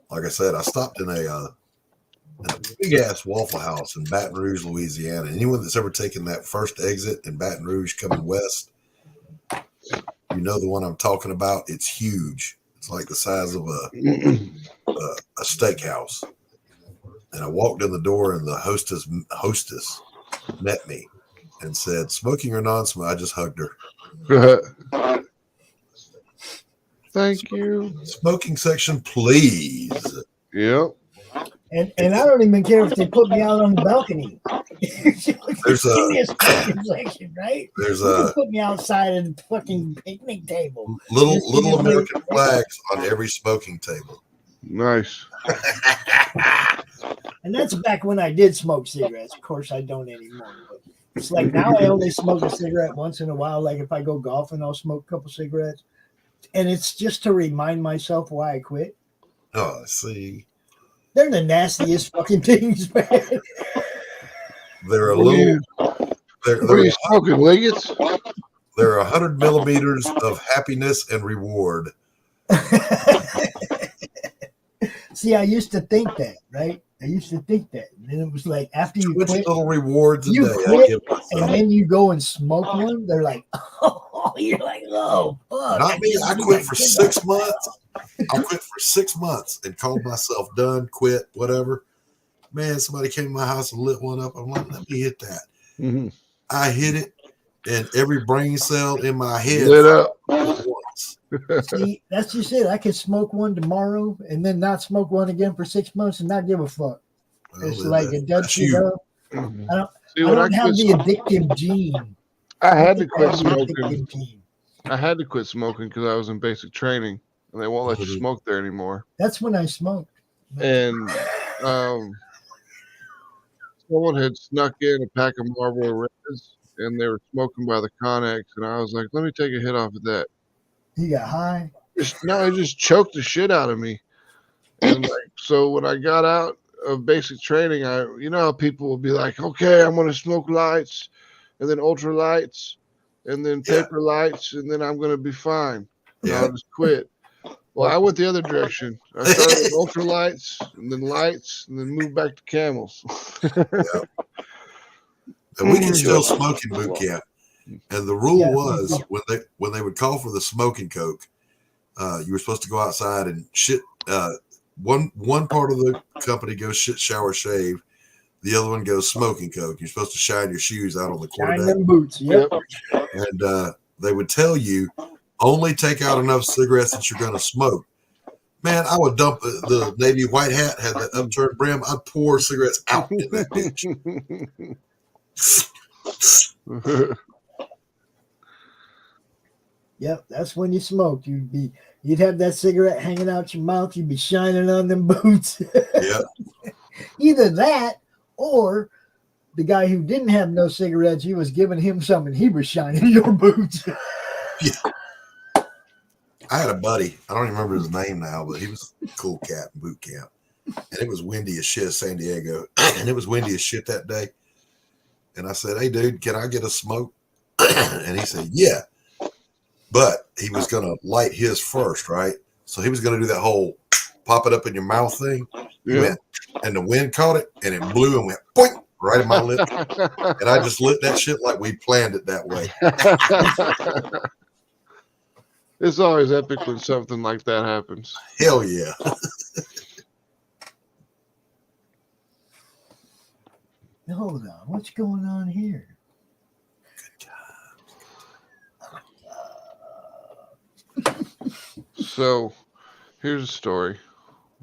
Like I said, I stopped in a big ass Waffle House in Baton Rouge, Louisiana. Anyone that's ever taken that first exit in Baton Rouge coming west, you know the one I'm talking about. It's huge. It's like the size of a steakhouse. And I walked in the door, and the hostess met me and said, "Smoking or non-smoking?" I just hugged her. Thank you. Smoking section, please. Yep. And I don't even care if they put me out on the balcony. There's a smoking section, right? There's put me outside of the fucking picnic table. Little American flags on every smoking table. Nice. And that's back when I did smoke cigarettes. Of course, I don't anymore. But it's like now I only smoke a cigarette once in a while. Like if I go golfing, I'll smoke a couple cigarettes. And it's just to remind myself why I quit. Oh, see. They're the nastiest fucking things, man. They're a little. What are you smoking, Liggets? They're 100 millimeters of happiness and reward. See, I used to think that, right? I used to think that. And then it was like after you Which quit, little rewards a you day I quit, give myself. and then you go and smoke one. They're like, oh, you're like, oh, fuck. Not me. I quit for 6 months. I quit for 6 months and called myself done, quit, whatever. Man, somebody came to my house and lit one up. I'm like, let me hit that. Mm-hmm. I hit it, and every brain cell in my head lit up once. See, that's just it. I could smoke one tomorrow and then not smoke one again for 6 months and not give a fuck. Well, It's like it does shit up. I don't have the addictive gene. I had to quit smoking. I had to quit smoking because I was in basic training, and they won't let you smoke there anymore. That's when I smoked. And someone had snuck in a pack of Marlboro Reds, and they were smoking by the Connex, and I was like, let me take a hit off of that. He got high. No, it just choked the shit out of me. And like, so when I got out of basic training, you know how people will be like, okay, I'm going to smoke lights, and then ultra lights, and then paper lights, and then I'm going to be fine. Yeah. I'll just quit. Well, I went the other direction. I started with ultra lights, and then lights, and then moved back to Camels. And we can still smoke in boot camp. And the rule Yeah. was when they would call for the smoking coke, you were supposed to go outside and shit. One part of the company goes shit, shower, shave. The other one goes smoking coke. You're supposed to shine your shoes out on the Shine quarterdeck. them boots. Yep. And they would tell you only take out enough cigarettes that you're going to smoke. Man, I would dump the navy white hat, had that upturned brim. I'd pour cigarettes out in that bitch. Yep. That's when you smoked. You'd have that cigarette hanging out your mouth. You'd be shining on them boots. Yeah. Either that or the guy who didn't have no cigarettes, you was giving him some and he was shining your boots. Yeah. I had a buddy. I don't even remember his name now, but he was a cool cat in boot camp. And it was windy as shit, San Diego. And it was windy as shit that day. And I said, "Hey, dude, can I get a smoke?" And he said, "Yeah." But he was going to light his first, right? So he was going to do that whole pop it up in your mouth thing. Yeah. And the wind caught it, and it blew and went boing right in my lip. And I just lit that shit like we planned it that way. It's always epic when something like that happens. Hell yeah. Hold on. What's going on here? So here's a story.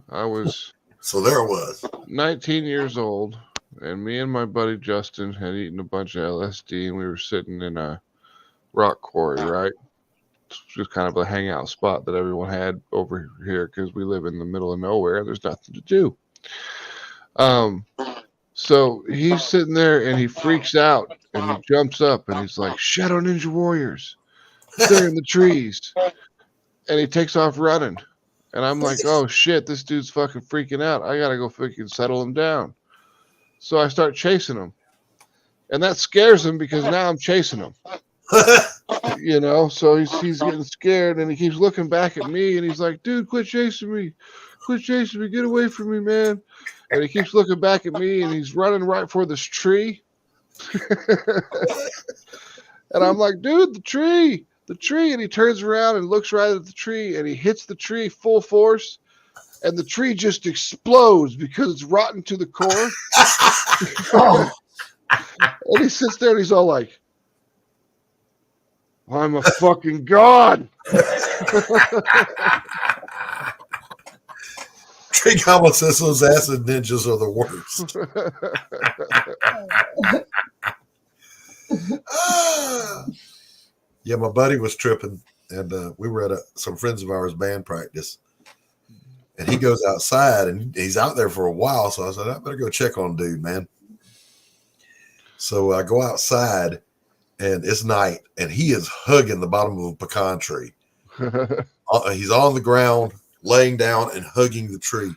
So there it was. 19 years old, and me and my buddy Justin had eaten a bunch of LSD, and we were sitting in a rock quarry, right? It's just kind of a hangout spot that everyone had over here because we live in the middle of nowhere and there's nothing to do. So he's sitting there and he freaks out and he jumps up and he's like, "Shadow Ninja Warriors, they're in the trees." And he takes off running. And I'm like, "Oh shit, this dude's fucking freaking out. I gotta go freaking settle him down." So I start chasing him. And that scares him because now I'm chasing him. You know, so he's getting scared and he keeps looking back at me and he's like, "Dude, quit chasing me. Quit chasing me. Get away from me, man." And he keeps looking back at me and he's running right for this tree. And I'm like, "Dude, the tree. And he turns around and looks right at the tree and he hits the tree full force and the tree just explodes because it's rotten to the core. Oh. And he sits there and he's all like, "I'm a fucking god." Tree Goblin says those acid ninjas are the worst. Yeah, my buddy was tripping, and we were at some friends of ours' band practice, and he goes outside, and he's out there for a while, so I said, "I better go check on dude, man." So I go outside, and it's night, and he is hugging the bottom of a pecan tree. He's on the ground, laying down and hugging the tree.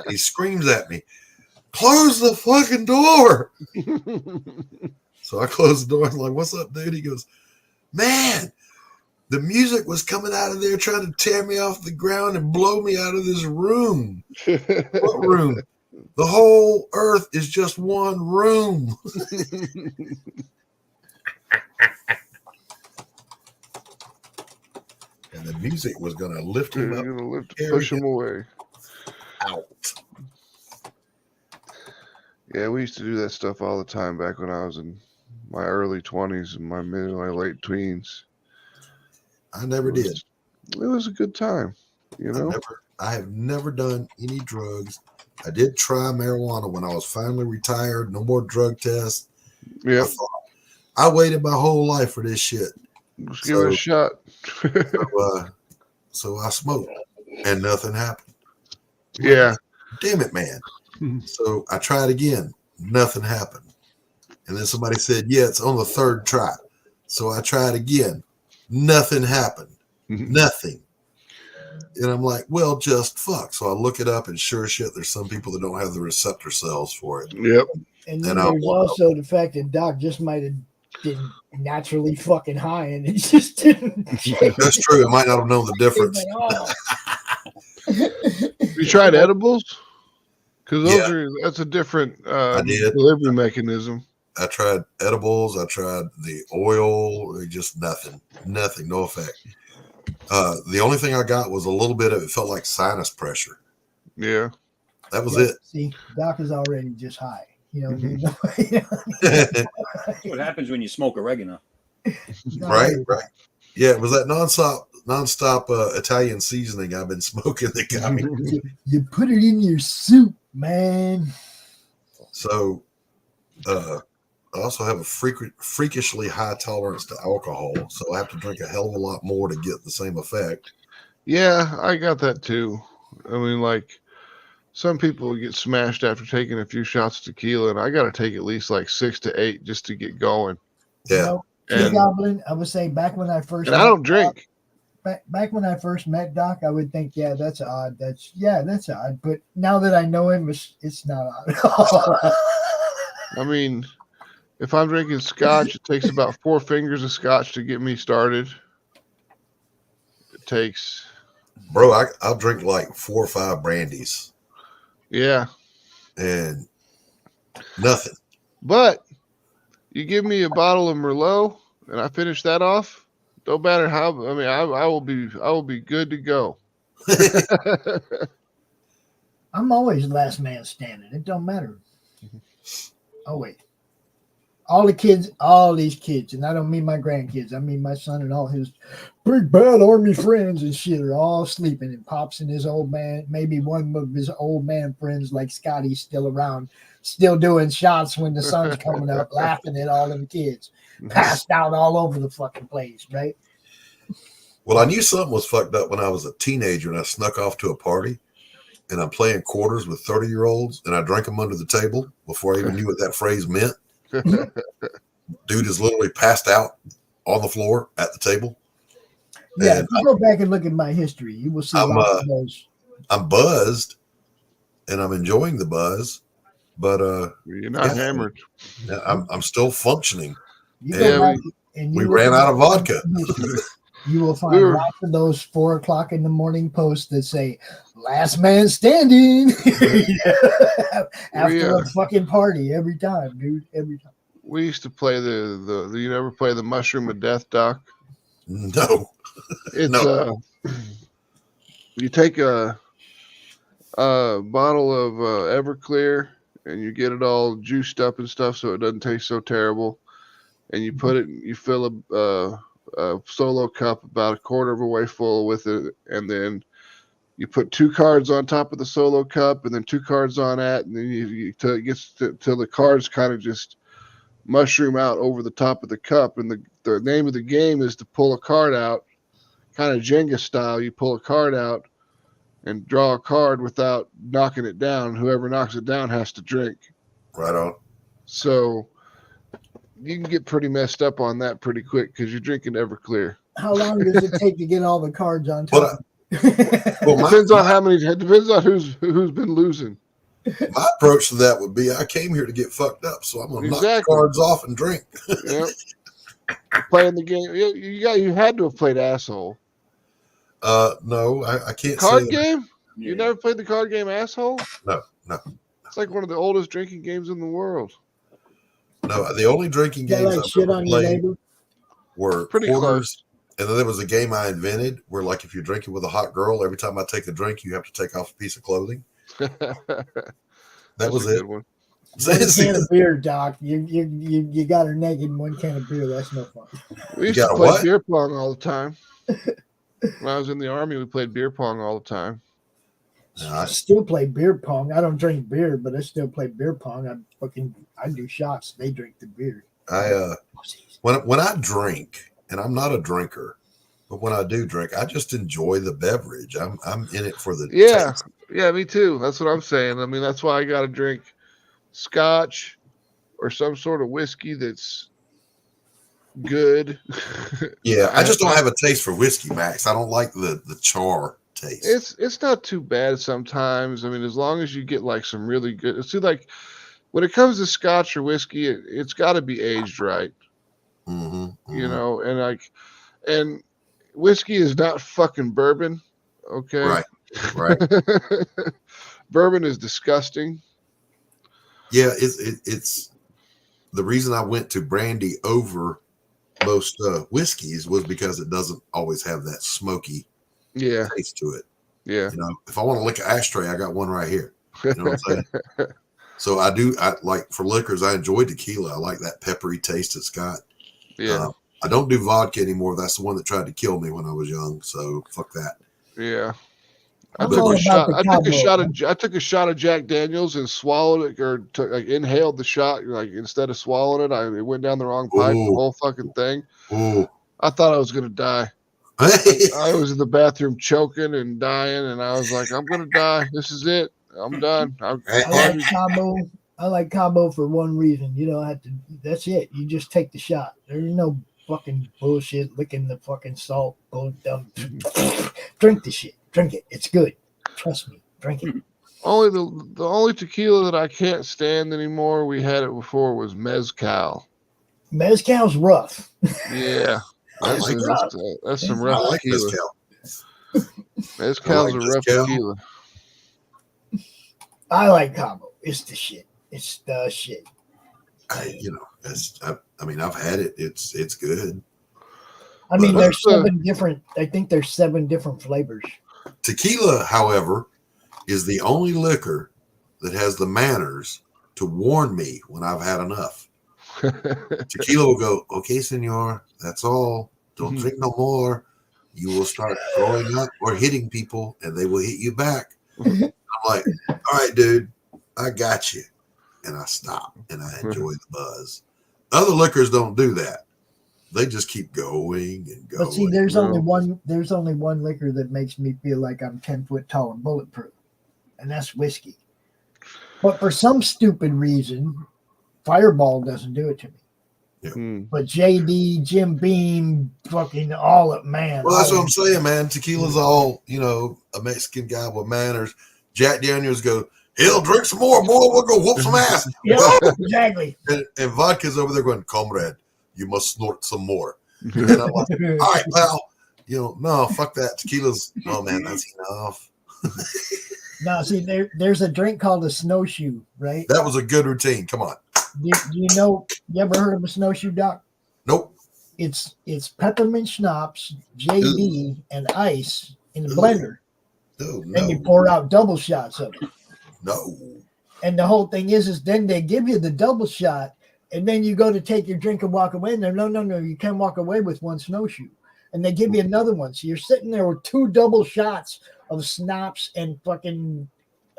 He screams at me, "Close the fucking door." So I close the door. I'm like, "What's up, dude?" He goes, "Man, the music was coming out of there trying to tear me off the ground and blow me out of this room." "What room?" "The whole earth is just one room." And the music was going to lift him up, Push him away. out. Yeah, we used to do that stuff all the time back when I was in my early 20s and my mid and my late tweens. I never did. It was a good time, you know. I have never done any drugs. I did try marijuana when I was finally retired. No more drug tests. Yeah. I waited my whole life for this shit. Let's give it a shot. So I smoked and nothing happened. Yeah. Damn it, man. So I tried again. Nothing happened. And then somebody said, "Yeah, it's on the third try." So I tried again. Nothing happened. Nothing. And I'm like, well, just fuck. So I look it up, and sure as shit, there's some people that don't have the receptor cells for it. Yep. And then there's also the fact that Doc just might have been naturally fucking high, and it just didn't. That's true. I might not have known the difference. You tried edibles? Because that's a different delivery mechanism. tried edibles. I tried the oil. Just nothing. No effect. The only thing I got was a little bit of it felt like sinus pressure. Yeah. That was it. See, Doc is already just high. You know, That's what happens when you smoke oregano. Right. Yeah, it was that nonstop Italian seasoning I've been smoking that got me. You put it in your soup, man. So, I also have a freakishly high tolerance to alcohol, so I have to drink a hell of a lot more to get the same effect. Yeah, I got that too. I mean, like, some people get smashed after taking a few shots of tequila, and I got to take at least like 6 to 8 just to get going. Yeah. You know, And- Goblin, I would say back when I first And I don't drink. Back when I first met Doc, I would think, yeah, that's odd. That's odd. But now that I know him, it's not odd at all. I mean, if I'm drinking scotch, it takes about 4 fingers of scotch to get me started. It takes. Bro, I'll drink like 4 or 5 brandies. Yeah. And nothing. But you give me a bottle of Merlot and I finish that off, don't matter how. I mean, I will be good to go. I'm always last man standing. It don't matter. Oh wait, all these kids, and I don't mean my grandkids. I mean my son and all his big bad army friends and shit are all sleeping. And Pops and his old man, maybe one of his old man friends like Scotty's still around, still doing shots when the sun's coming up, laughing at all them kids, passed out all over the fucking place, right? Well, I knew something was fucked up when I was a teenager and I snuck off to a party and I'm playing quarters with 30-year-olds and I drank them under the table before I even knew what that phrase meant. Dude is literally passed out on the floor at the table. Yeah, And if you go back and look at my history, you will see lots of those. I'm buzzed and I'm enjoying the buzz, but you're not hammered. I'm still functioning. You go back and We you ran look out at of vodka. You will find lots of those 4 o'clock in the morning posts that say "last man standing" after a fucking party every time, dude. Every time. We used to play the you never play the Mushroom of Death, Doc? No. It's you take a bottle of Everclear and you get it all juiced up and stuff so it doesn't taste so terrible, and you put it, you fill a solo cup about a quarter of a way full with it, and then you put 2 cards on top of the solo cup and then 2 cards on that, and then you till it gets till the cards kind of just mushroom out over the top of the cup. And the name of the game is to pull a card out, kind of Jenga style. You pull a card out and draw a card without knocking it down. Whoever knocks it down has to drink. Right on. So you can get pretty messed up on that pretty quick because you're drinking Everclear. How long does it take to get all the cards on top? Well, Depends on how many. It depends on who's been losing. My approach to that would be: I came here to get fucked up, so I'm gonna knock the cards off and drink. Yep. Playing the game, you had to have played Asshole. No, I can't. Card say game? You never played the card game Asshole? No. It's like one of the oldest drinking games in the world. No, the only drinking games I've shit ever on your played neighbor? were Pretty quarters. And then there was a game I invented where, like, if you're drinking with a hot girl, every time I take a drink, you have to take off a piece of clothing. That was it. One can of beer, Doc. You got her naked in 1 can of beer. That's no fun. We used to play beer pong all the time. When I was in the Army, we played beer pong all the time. I still play beer pong. I don't drink beer, but I still play beer pong. I do shots. They drink the beer. When I drink, and I'm not a drinker, but when I do drink, I just enjoy the beverage. I'm in it for the taste. Yeah, me too. That's what I'm saying. I mean, that's why I got to drink scotch or some sort of whiskey that's good. Yeah, I just don't have a taste for whiskey, Max. I don't like the char taste. It's not too bad sometimes. I mean, as long as you get like some really good. See, like when it comes to scotch or whiskey, it's got to be aged right. Mm-hmm. You know, and whiskey is not fucking bourbon. Okay. Right. Bourbon is disgusting. Yeah, it's the reason I went to brandy over most whiskeys was because it doesn't always have that smoky taste to it. Yeah. You know, if I want to lick an ashtray, I got one right here. You know what I'm saying? So I like for liquors, I enjoy tequila. I like that peppery taste it's got. Yeah. I don't do vodka anymore. That's the one that tried to kill me when I was young. So fuck that. Yeah. I I'm took all a about shot. the I took a cowboy, shot man. of. I took a shot of Jack Daniels and swallowed it, or like inhaled the shot. Like instead of swallowing it, it went down the wrong pipe. The Ooh. whole fucking thing. Ooh. I thought I was gonna die. I was in the bathroom choking and dying, and I was like, "I'm gonna die. This is it. I'm done." I like Cabo. I like Cabo for one reason. You don't have to. That's it. You just take the shot. There's no fucking bullshit licking the fucking salt. Go down. Drink the shit. Drink it. It's good. Trust me. Drink it. Only the only tequila that I can't stand anymore. We had it before was mezcal. Mezcal's rough. Yeah, that's some I rough like tequila. mezcal. Mezcal's a rough mezcal. tequila. I like Cabo. It's the shit. It's the shit. I mean, I've had it. It's good. I mean, But- there's 7 different. I think there's 7 different flavors. Tequila, however, is the only liquor that has the manners to warn me when I've had enough. Tequila will go, okay, senor, that's all. Don't drink no more. You will start throwing up or hitting people, and they will hit you back. I'm like, all right, dude, I got you. And I stop, and I enjoy the buzz. Other liquors don't do that. They just keep going and going. But see, there's only one liquor that makes me feel like I'm 10 foot tall and bulletproof, and that's whiskey. But for some stupid reason, Fireball doesn't do it to me. Yeah. But JD, Jim Beam, fucking all up, man. Well, that's what I'm saying, man. Tequila's all, a Mexican guy with manners. Jack Daniels go, hell, drink some more, boy. We'll go whoop some ass. Yeah, exactly. And vodka's over there going, comrade, you must snort some more. And I'm like, all right, pal. No, fuck that. Tequila's, oh, man, that's enough. Now, see, there's a drink called a snowshoe, right? That was a good routine. Come on. Do you ever heard of a snowshoe, Doc? Nope. It's peppermint schnapps, JD, and ice in a blender. No. And you pour out double shots of it. No. And the whole thing is then they give you the double shot, and then you go to take your drink and walk away. And they're, no, you can't walk away with one snowshoe. And they give you another one. So you're sitting there with 2 double shots of schnapps and fucking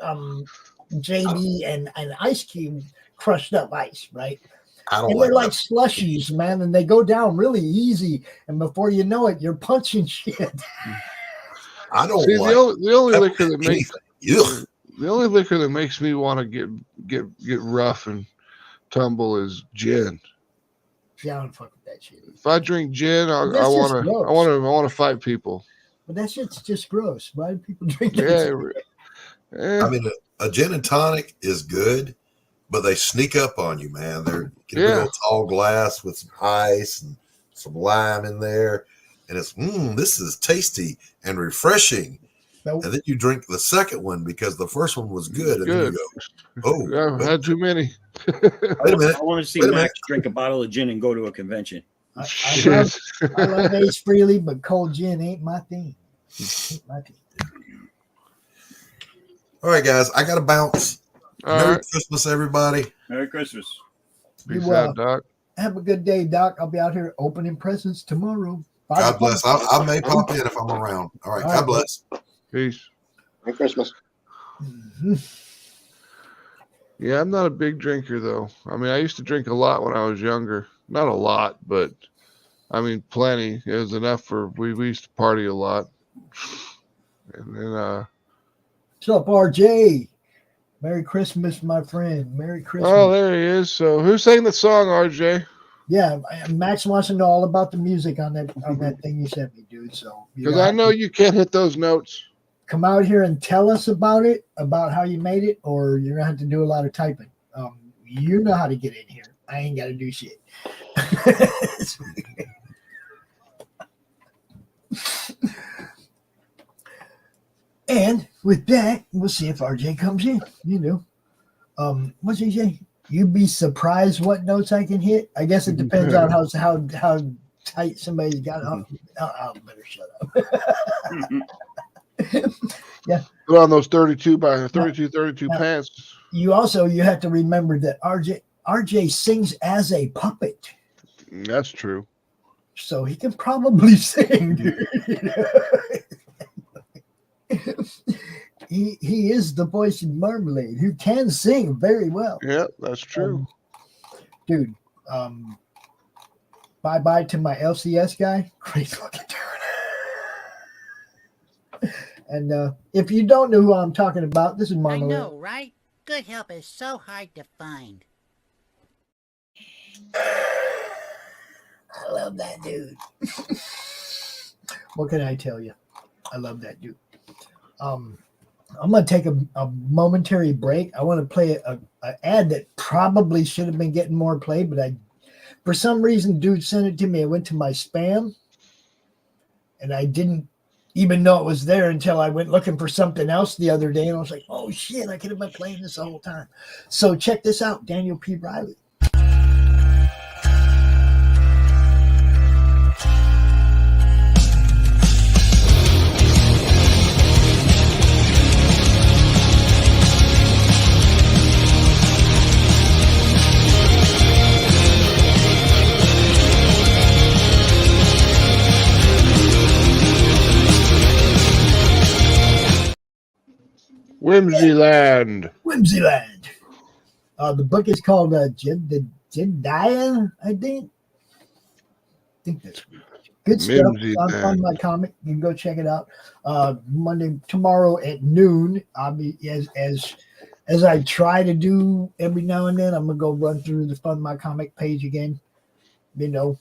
JD and ice cube, crushed up ice, right? And they're like slushies, man, and they go down really easy. And before you know it, you're punching shit. I don't See, like the only liquor that makes Ugh. the only liquor that makes me want to get rough and tumble is gin. See, I don't fuck with that shit. If I drink gin, I That's just want to fight people. But that shit's just gross. Why do people drink Yeah, that? yeah. I mean, a gin and tonic is good, but they sneak up on you, man. They're a tall glass with some ice and some lime in there, and it's this is tasty and refreshing. Nope. And then you drink the second one because the first one was good, and then you go, "Oh, Yeah, I've had too many." wait a minute." I want to see Wait a Max drink a bottle of gin and go to a convention. I love Ace Freely, but cold gin ain't my thing. Ain't my thing. All right, guys, I got to bounce. All Merry right. Christmas, everybody. Merry Christmas. Peace You, out, Doc. Have a good day, Doc. I'll be out here opening presents tomorrow. God bless. I may pop in if I'm around. All right, God bless. Peace. Merry Christmas. Mhm. Yeah, I'm not a big drinker though. I mean, I used to drink a lot when I was younger. Not a lot, but I mean, plenty. It was enough for we used to party a lot. And then What's up, RJ? Merry Christmas, my friend. Merry Christmas. oh, there he is. So who sang the song, RJ? Yeah, Max wants to know all about the music on that thing you sent me, dude. So Because I know you can't hit those notes. come out here and tell us about it, about how you made it, or you're gonna have to do a lot of typing. You know how to get in here. I ain't got to do shit. And with that, we'll see if RJ comes in. What's he say? You'd be surprised what notes I can hit. I guess it depends on how tight somebody's got. I'll better shut up. Yeah. Put on those 32 by 32 pants. You have to remember that RJ sings as a puppet. That's true. So he can probably sing, dude. He is the voice in Marmalade who can sing very well. Yeah, that's true. Dude, bye-bye to my LCS guy. Great fucking turn. And if you don't know who I'm talking about, this is I Marmalade. know, right? Good help is so hard to find. I love that dude. What can I tell you? I love that dude. I'm going to take a momentary break. I want to play an ad that probably should have been getting more play, but for some reason, dude sent it to me. I went to my spam, and I didn't even know it was there until I went looking for something else the other day, and I was like, oh, shit, I could have been playing this the whole time. So check this out, Daniel P. Riley. Whimsyland. Whimsyland. The book is called Jedediah, I think. I think that's good stuff. On my comic, you can go check it out. Tomorrow at noon. I'll be as I try to do every now and then. I'm gonna go run through the Fund My Comic page again. You know,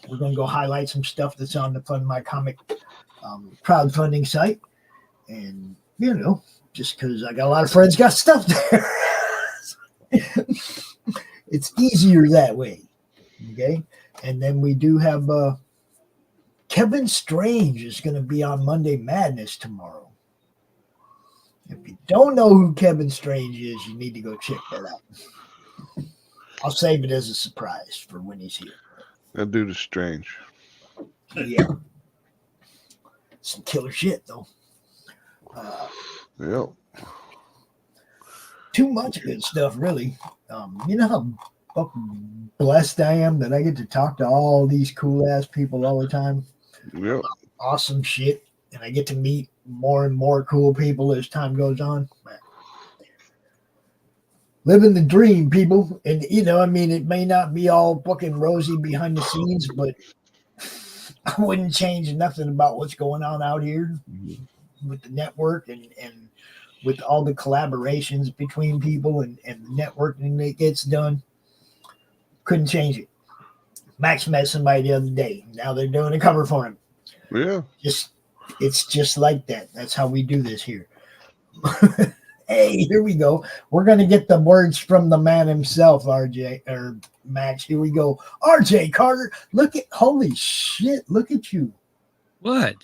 we're gonna go highlight some stuff that's on the Fund My Comic crowdfunding site, and you know. Just because I got a lot of friends got stuff there. It's easier that way. Okay. And then we do have Kevin Strange is going to be on Monday Madness tomorrow. If you don't know who Kevin Strange is, you need to go check that out. I'll save it as a surprise for when he's here. That dude is strange. Yeah. Some killer shit, though. Yep. Too much good stuff, really. You know how fucking blessed I am that I get to talk to all these cool ass people all the time. Yep. Awesome shit, and I get to meet more and more cool people as time goes on. Living the dream, people. And you know, I mean, it may not be all fucking rosy behind the scenes, but I wouldn't change nothing about what's going on out here with the network and with all the collaborations between people and networking that gets done. Couldn't change it. Max met somebody the other day. Now they're doing a cover for him. Yeah. It's just like that. That's how we do this here. Hey, here we go. We're going to get the words from the man himself, RJ, or Max. Here we go. RJ Carter, holy shit, look at you. What?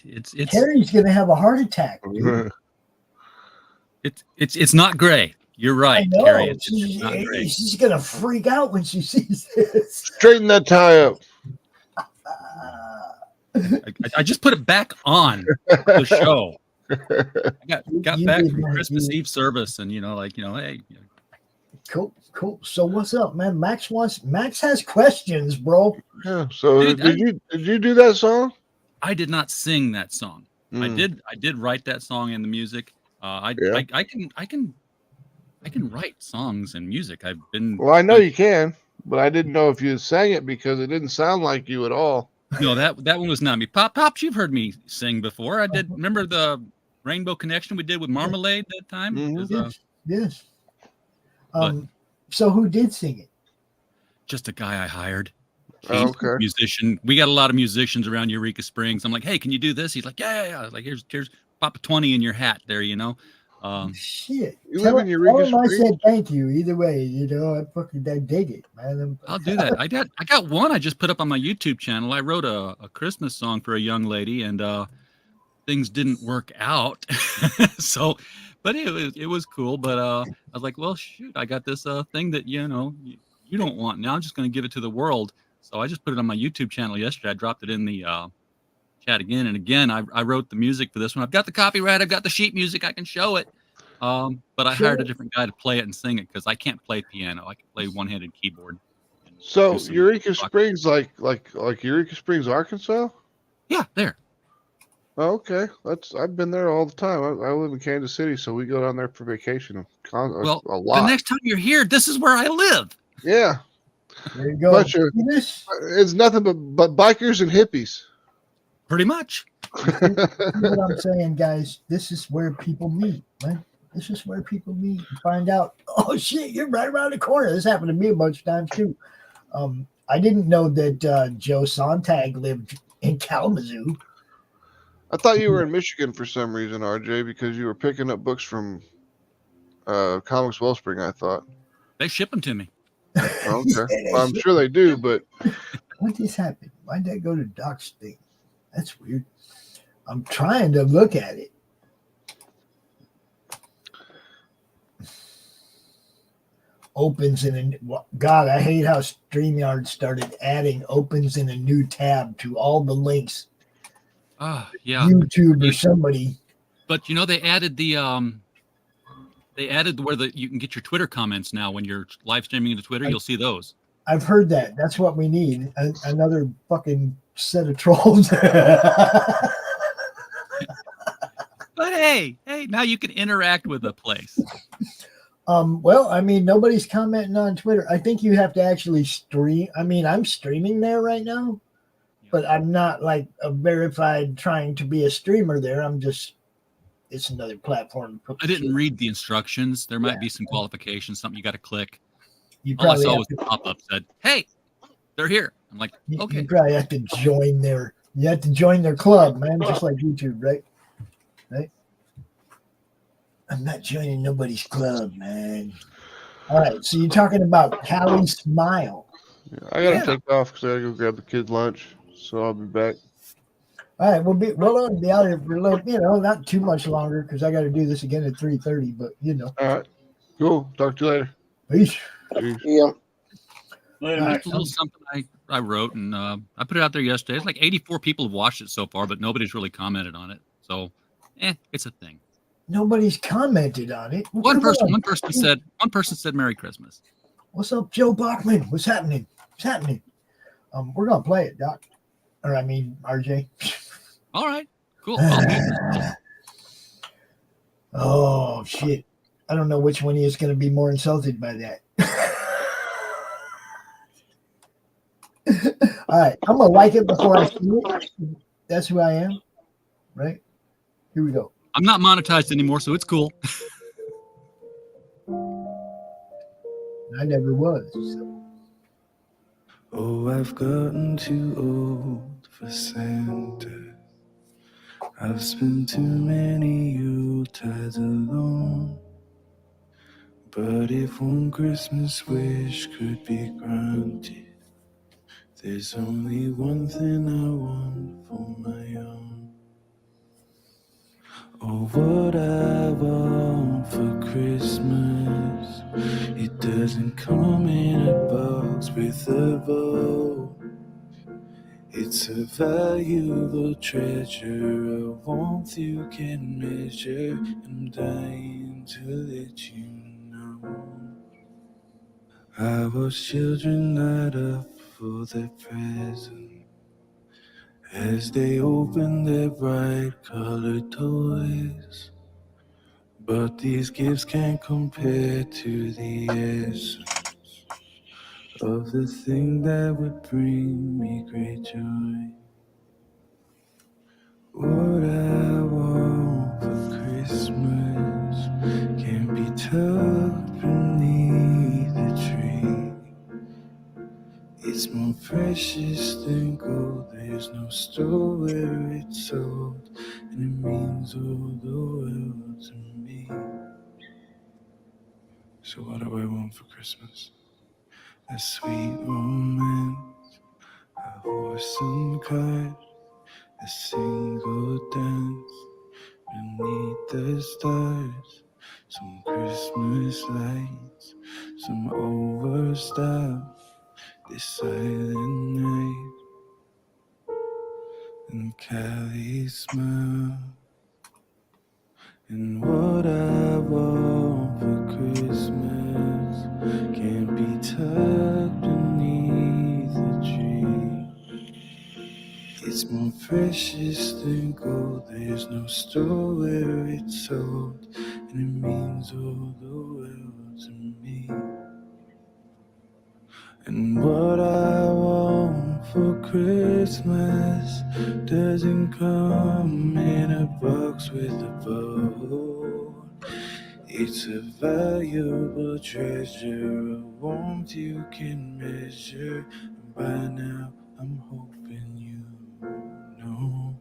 Terry's going to have a heart attack, dude. It's not gray. You're right, Terry. It's not gray. She's going to freak out when she sees this. Straighten that tie up. I just put it back on the show. I got back from Christmas Eve service, and hey. Cool. So what's up, man? Max has questions, bro. Yeah. So did you do that song? I did not sing that song. I did write that song and the music. I can write songs and music. Well, I know you can, but I didn't know if you sang it because it didn't sound like you at all. No, that one was not me. Pops, you've heard me sing before. I did. Remember the Rainbow Connection we did with Marmalade that time? Mm-hmm. Yes. So who did sing it? Just a guy I hired. He's a musician. We got a lot of musicians around Eureka Springs. I'm like, hey, can you do this? He's like, yeah. Like, here's pop a 20 in your hat there, Shit. You live in Eureka Springs? I said thank you either way. I dig it, man. I'll do that. I got one I just put up on my YouTube channel. I wrote a Christmas song for a young lady, and things didn't work out. But it was cool. But I was like, well, shoot, I got this thing that you don't want. Now I'm just going to give it to the world. So I just put it on my YouTube channel yesterday. I dropped it in the chat again and again. I wrote the music for this one. I've got the copyright. I've got the sheet music. I can show it. But I hired a different guy to play it and sing it because I can't play piano. I can play one-handed keyboard. So Eureka Springs, like Eureka Springs, Arkansas? Yeah, there. Oh, okay, I've been there all the time. I live in Kansas City, so we go down there for vacation a lot. The next time you're here, this is where I live. Yeah. There you go. It's nothing but bikers and hippies. Pretty much. See what I'm saying, guys? This is where people meet, man. This is where people meet and find out, oh, shit, you're right around the corner. This happened to me a bunch of times, too. I didn't know that Joe Sontag lived in Kalamazoo. I thought you were in Michigan for some reason, RJ, because you were picking up books from Comics Wellspring, I thought. They ship them to me. Okay. Well, I'm sure they do, but... What just happened? Why'd that go to Doc's thing? That's weird. I'm trying to look at it. Opens in a... God, I hate how StreamYard started adding opens in a new tab to all the links. Yeah. YouTube or somebody. But they added where you can get your Twitter comments now when you're live streaming into Twitter. You'll see those. I've heard that. That's what we need. Another fucking set of trolls. But hey, now you can interact with the place. Well, I mean, nobody's commenting on Twitter. I think you have to actually stream. I mean, I'm streaming there right now, but I'm not like a verified trying to be a streamer there. I'm just, it's another platform. I didn't read the instructions. There might be some qualifications, something you got to click. All I saw was the pop-up said, "Hey, they're here." I'm like, okay. You probably have to join their. You have to join their club, man, just like YouTube, right? Right. I'm not joining nobody's club, man. All right, so you're talking about Callie Smile. Yeah, I gotta take off because I gotta go grab the kids' lunch, so I'll be back. All right, we'll only be out here for a little, not too much longer because I got to do this again at 3:30. But All right, cool. Talk to you later. Peace. Yeah. Just a little something I wrote and I put it out there yesterday. It's like 84 people have watched it so far, but nobody's really commented on it. So, it's a thing. Nobody's commented on it. One person said Merry Christmas. What's up, Joe Bachman? What's happening? We're gonna play it, Doc. Or I mean, RJ. All right, cool. Oh shit! I don't know which one is going to be more insulted by that. All right, I'm gonna like it before I see it. That's who I am, right? Here we go. I'm not monetized anymore, so it's cool. I never was. So. Oh, I've gotten too old for Santa. I've spent too many Yuletide alone. But if one Christmas wish could be granted, there's only one thing I want for my own. Oh, what I want for Christmas, it doesn't come in a box with a bow. It's a valuable treasure, a warmth you can measure. I'm dying to let you know. I watch children light up for their presents as they open their bright colored toys. But these gifts can't compare to the essence of the thing that would bring me great joy. What I want for Christmas can be tucked beneath the tree. It's more precious than gold. There's no store where it's sold, and it means all the world to me. So what do I want for Christmas? A sweet romance, a horse and cart, a single dance beneath the stars, some Christmas lights, some overstuff, this silent night, and Cali smile. And what I want for Christmas can't be tucked beneath the tree. It's more precious than gold. There's no store where it's sold, and it means all the world to me. And what I want for Christmas doesn't come in a box with a bow. It's a valuable treasure, a warmth you can measure. And by now, I'm hoping you know.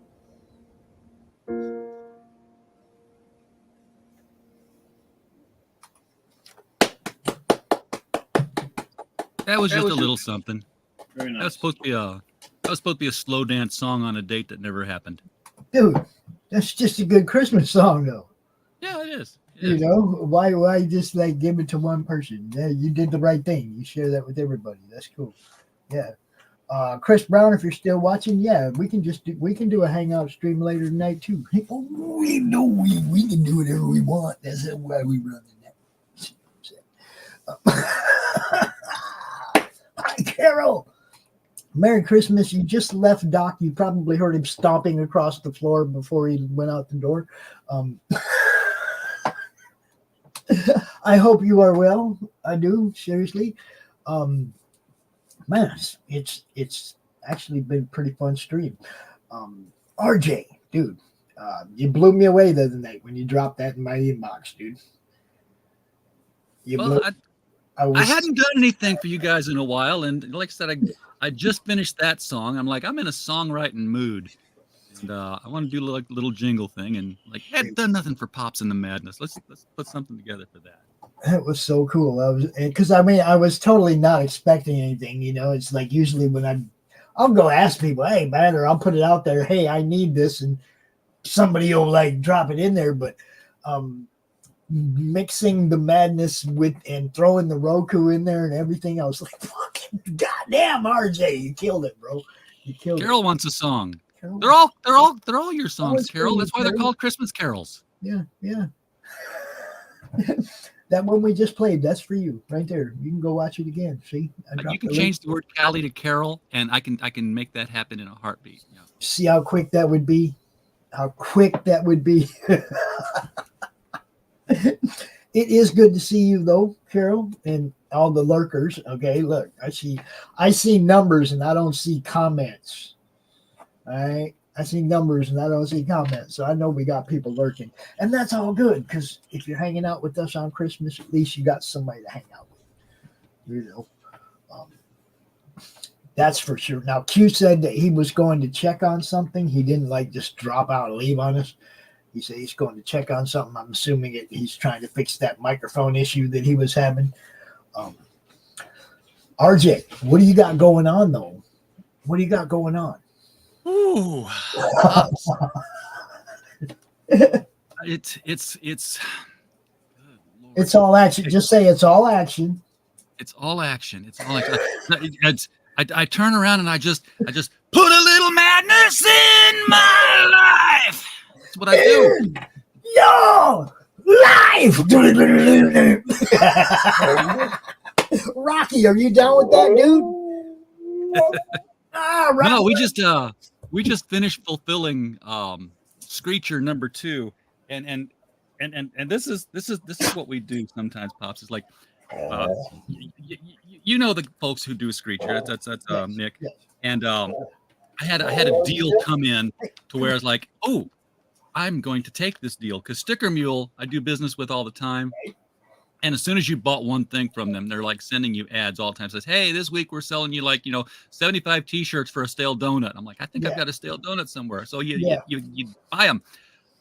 That was just a little something. Very That was nice. supposed to be a slow dance song on a date that never happened. Dude, that's just a good Christmas song, though. Yeah, it is. You know, why just like give it to one person? Yeah, you did the right thing. You share that with everybody. That's cool. Yeah. Chris Brown, if you're still watching, yeah, we can do a hangout stream later tonight too. Oh, we know we can do whatever we want. That's why we run the net. Hi, Carol. Merry Christmas. You just left Doc. You probably heard him stomping across the floor before he went out the door. I hope you are well. I do, seriously. Man, it's actually been a pretty fun stream. RJ, dude, you blew me away the other night when you dropped that in my inbox, dude. I hadn't done anything for you guys in a while, and like I said, I just finished that song. I'm like, I'm in a songwriting mood, and I want to do a little jingle thing, and like, I hadn't done nothing for Pops in the Madness. Let's put something together for that. That was so cool. I was totally not expecting anything. You know, it's like usually when I'll go ask people, hey man, or I'll put it out there, hey, I need this, and somebody will like drop it in there, but mixing the madness with and throwing the ROKU in there and everything, I was like, fucking goddamn, RJ, you killed it, bro. You killed Carol wants a song. Carol. They're all your songs, Carol. That's why they're called Christmas carols. Yeah. That one we just played, that's for you right there. You can go watch it again. See, You can change the word Callie to Carol, and I can make that happen in a heartbeat. Yeah. See how quick that would be? How quick that would be. It is good to see you though, Carol, and all the lurkers. Okay, look, I see numbers and I don't see comments. All right. I see numbers and I don't see comments. So I know we got people lurking. And that's all good, because if you're hanging out with us on Christmas, at least you got somebody to hang out with. You know. That's for sure. Now, Q said that he was going to check on something. He didn't like just drop out and leave on us. He said he's going to check on something. I'm assuming he's trying to fix that microphone issue that he was having. RJ, what do you got going on, though? What do you got going on? Ooh, it's all action. Just say it's all action. It's all action. It's all action. I turn around and I just put a little madness in my life. That's what I do. Yo, life. Rocky, are you down with that, dude? No, we just finished fulfilling Screecher number 2, and this is what we do sometimes, Pops. It's like you know the folks who do Screecher. That's Nick. Yes. And I had a deal come in to where it's like, oh, I'm going to take this deal because Sticker Mule I do business with all the time. And as soon as you bought one thing from them, they're like sending you ads all the time. Says, hey, this week we're selling you 75 T-shirts for a stale donut. I'm like, I think I've got a stale donut somewhere. So you buy them.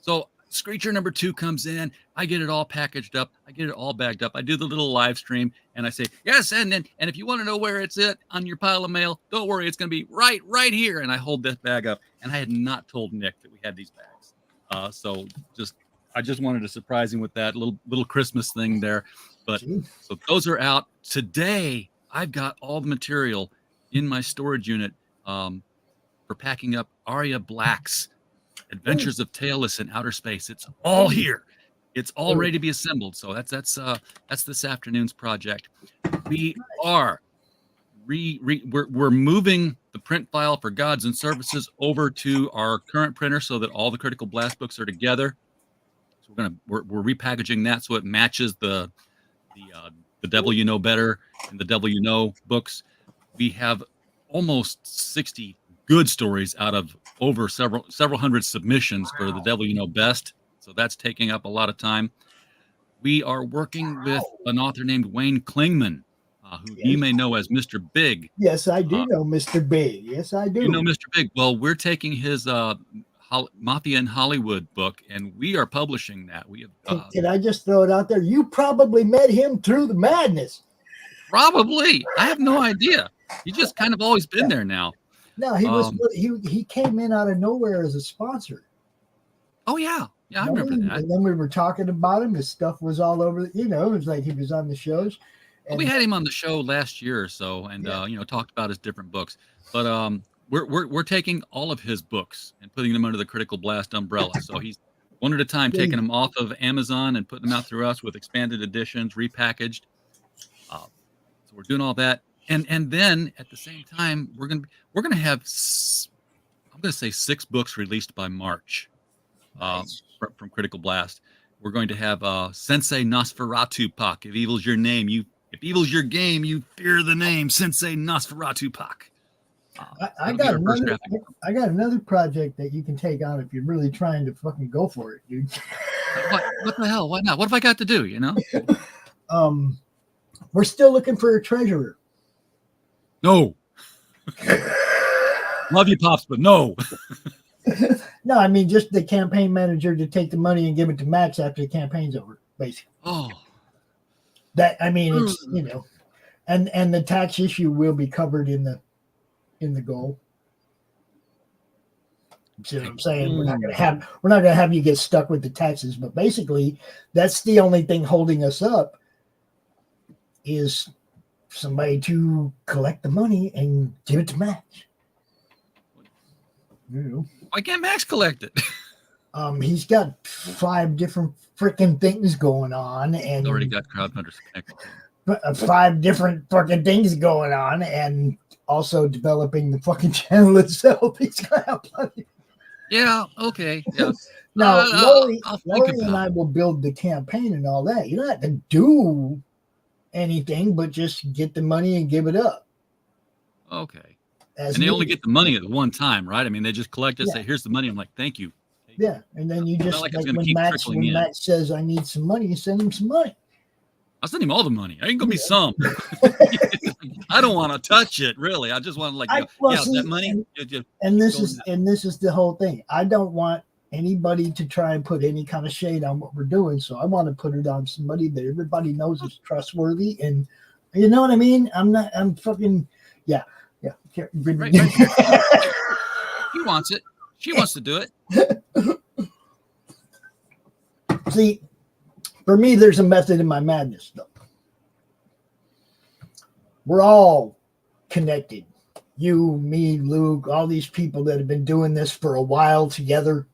So Screecher number 2 comes in. I get it all packaged up. I get it all bagged up. I do the little live stream and I say, yes. And if you want to know where it's at on your pile of mail, don't worry. It's going to be right here. And I hold this bag up. And I had not told Nick that we had these bags. So just I just wanted to surprise him with that little Christmas thing there. But so those are out today. I've got all the material in my storage unit for packing up Arya Black's Adventures of Tailless in Outer Space. It's all here. It's all ready to be assembled. So that's this afternoon's project. We are we're moving the print file for Gods and Services over to our current printer so that all the Critical Blast books are together. So we're repackaging that so it matches the Devil You Know Better and the Devil You Know books. We have almost 60 good stories out of over several hundred submissions for the Devil You Know Best. So that's taking up a lot of time. We are working with an author named Wayne Klingman, who you may know as Mr. Big. Yes, I do know Mr. Big. Yes, I do. You know Mr. Big. Well, we're taking his Mafia in Hollywood book, and we are publishing that. We have. Can I just throw it out there? You probably met him through the madness. Probably. I have no idea. He's just kind of always been there now. No, he came in out of nowhere as a sponsor. Oh yeah. Yeah, I remember that. And then we were talking about him. His stuff was all over. You know, it was like he was on the shows. Well, we had him on the show last year or so, and talked about his different books. But we're taking all of his books and putting them under the Critical Blast umbrella. So he's one at a time taking them off of Amazon and putting them out through us with expanded editions, repackaged. So we're doing all that, and then at the same time we're gonna have 6 books released by March. From Critical Blast. We're going to have Sensei Nosferatu Pak. If evil's your name, if evil's your game, you fear the name Sensei Nosferatu Pak. I got another project that you can take on if you're really trying to fucking go for it, dude. What the hell? Why not? What have I got to do? We're still looking for a treasurer. No. Love you, Pops, but no. No, I mean just the campaign manager to take the money and give it to Max after the campaign's over, basically. Oh, that I mean, it's and the tax issue will be covered in the goal. See what I'm saying? We're not gonna have you get stuck with the taxes, but basically, that's the only thing holding us up is somebody to collect the money and give it to Max. Why can't Max collect it? He's got 5 different freaking things going on, and He's already got crowdfunders connected. 5 different fucking things going on, and also developing the fucking channel itself. He's gonna have plenty. Yeah. Okay. Yeah. Now, Laurie and I it. will build the campaign and all that. You don't have to do anything, but just get the money and give it up. Okay. And they only get the money at one time, right? I mean, they just collect it, say, here's the money. I'm like, thank you. Yeah. And then you just, like when Matt says, I need some money, you send him some money. I'll send him all the money. I ain't going to be some. I don't want to touch it, really. I just want to, that money. And this is the whole thing. I don't want anybody to try and put any kind of shade on what we're doing. So I want to put it on somebody that everybody knows is trustworthy. And you know what I mean? I'm fucking, yeah. Right. He wants it. She wants to do it. See, for me, there's a method in my madness, though. We're all connected. You, me, Luke, all these people that have been doing this for a while together.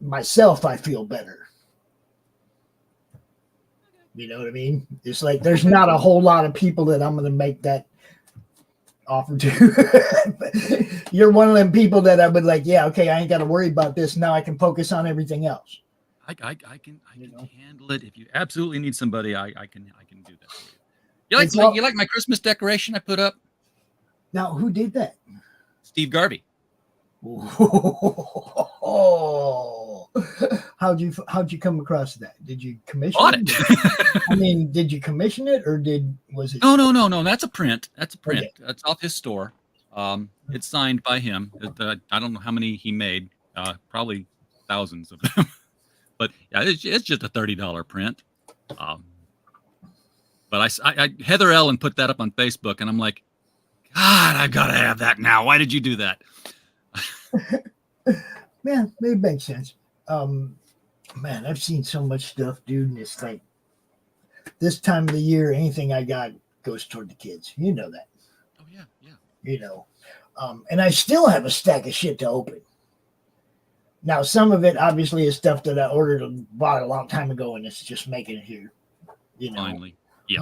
Myself, I feel better. You know what I mean? It's like there's not a whole lot of people that I'm going to make that offer to. You're one of them people that I would like, yeah, okay, I ain't got to worry about this. Now I can focus on everything else. I can handle it. If you absolutely need somebody, I can do that for you. You like my Christmas decoration I put up? Now, who did that? Steve Garvey. Oh, how'd you come across that? Did you commission it? I mean, did you commission it or was it? No. That's a print. Okay. That's off his store. It's signed by him. I don't know how many he made. Probably thousands of them. But yeah, it's just a $30 print. But I Heather Ellen put that up on Facebook, and I'm like, God, I gotta have that now. Why did you do that? Yeah, it makes sense. Man, I've seen so much stuff, dude, and it's like this time of the year, anything I got goes toward the kids. You know that. Oh yeah, yeah. You know, and I still have a stack of shit to open. Now, some of it obviously is stuff that I ordered and bought a long time ago, and it's just making it here. You know, Finally, yeah.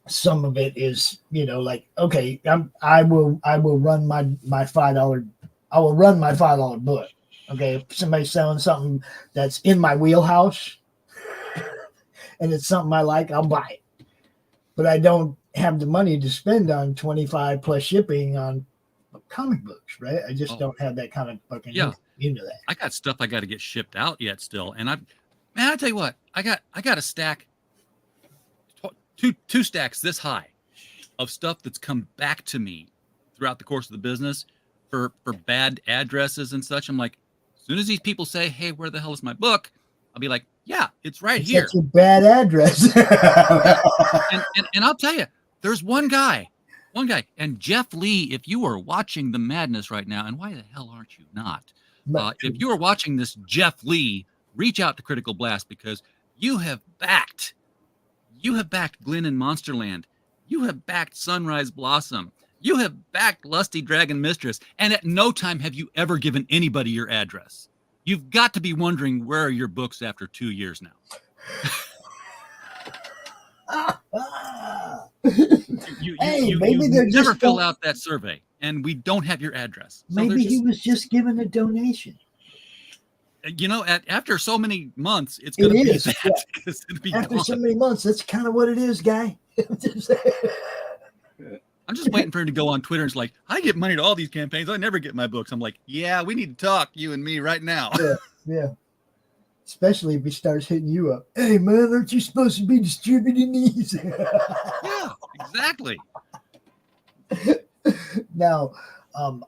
Some of it is, you know, like, okay, I will run my $5. I will run my $5 book. Okay, if somebody's selling something that's in my wheelhouse and it's something I like, I'll buy it. But I don't have the money to spend on 25 plus shipping on comic books, right? I just don't have that kind of fucking you know that. I got stuff I got to get shipped out yet still, and I tell you what, I got a stack, two stacks this high of stuff that's come back to me throughout the course of the business for bad addresses and such. I'm like, as soon as these people say, "Hey, where the hell is my book?" I'll be like, "Yeah, it's right here." That's a bad address. and I'll tell you, there's one guy, and Jeff Lee. If you are watching the madness right now, and why the hell aren't you not? If you are watching this, Jeff Lee, reach out to Critical Blast because you have backed Glenn in Monsterland. You have backed Sunrise Blossom. You have backed Lusty Dragon Mistress, and at no time have you ever given anybody your address. You've got to be wondering, where are your books after 2 years now? Maybe they're never just fill out that survey, and we don't have your address. So maybe he was just given a donation. You know, after so many months, it's going to be that. Yeah. It'll be after gone. so many months, that's kind of what it is, guy. I'm just waiting for him to go on Twitter and it's like, I get money to all these campaigns. I never get my books. I'm like, yeah, we need to talk, you and me, right now. Yeah. Especially if he starts hitting you up. Hey, man, aren't you supposed to be distributing these? Yeah, exactly. Now,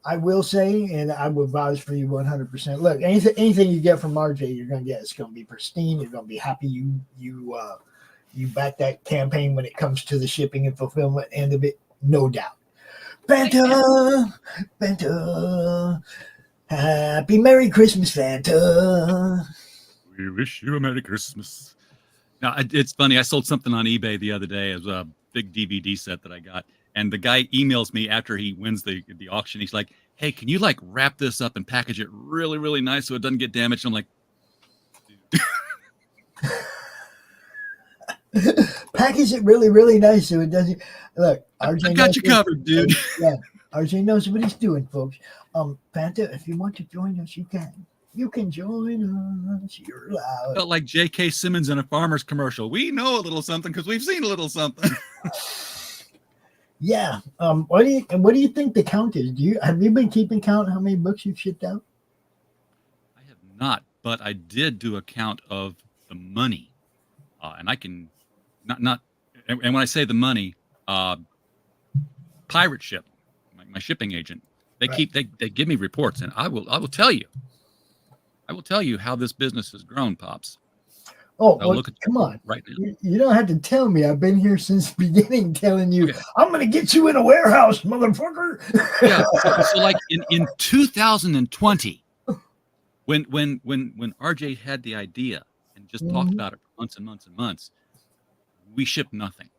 I will say, and I will vouch for you 100%. Look, anything you get from RJ, you're going to get. It's going to be pristine. You're going to be happy you back that campaign when it comes to the shipping and fulfillment end of it. No doubt. Fanta, happy Merry Christmas, Fanta. We wish you a Merry Christmas. Now, it's funny. I sold something on eBay the other day as a big DVD set that I got. And the guy emails me after he wins the auction. He's like, hey, can you like wrap this up and package it really, really nice so it doesn't get damaged? I'm like, package it really, really nice so it doesn't. Look, RJ I got you covered, dude. Yeah, RJ knows what he's doing, folks. Fanta, if you want to join us, you can. You can join us. You're allowed. Felt like J.K. Simmons in a farmer's commercial. We know a little something because we've seen a little something. Yeah. What do you think the count is? Have you been keeping count how many books you've shipped out? I have not, but I did do a count of the money, and I can not. And when I say the money, Pirate Ship, my shipping agent, they give me reports, and I will tell you. I will tell you how this business has grown, Pops. Oh, well, come on. Right now. You don't have to tell me. I've been here since the beginning telling you, okay, I'm going to get you in a warehouse, motherfucker. Yeah. So like in 2020, when RJ had the idea and just talked about it for months and months and months, we shipped nothing.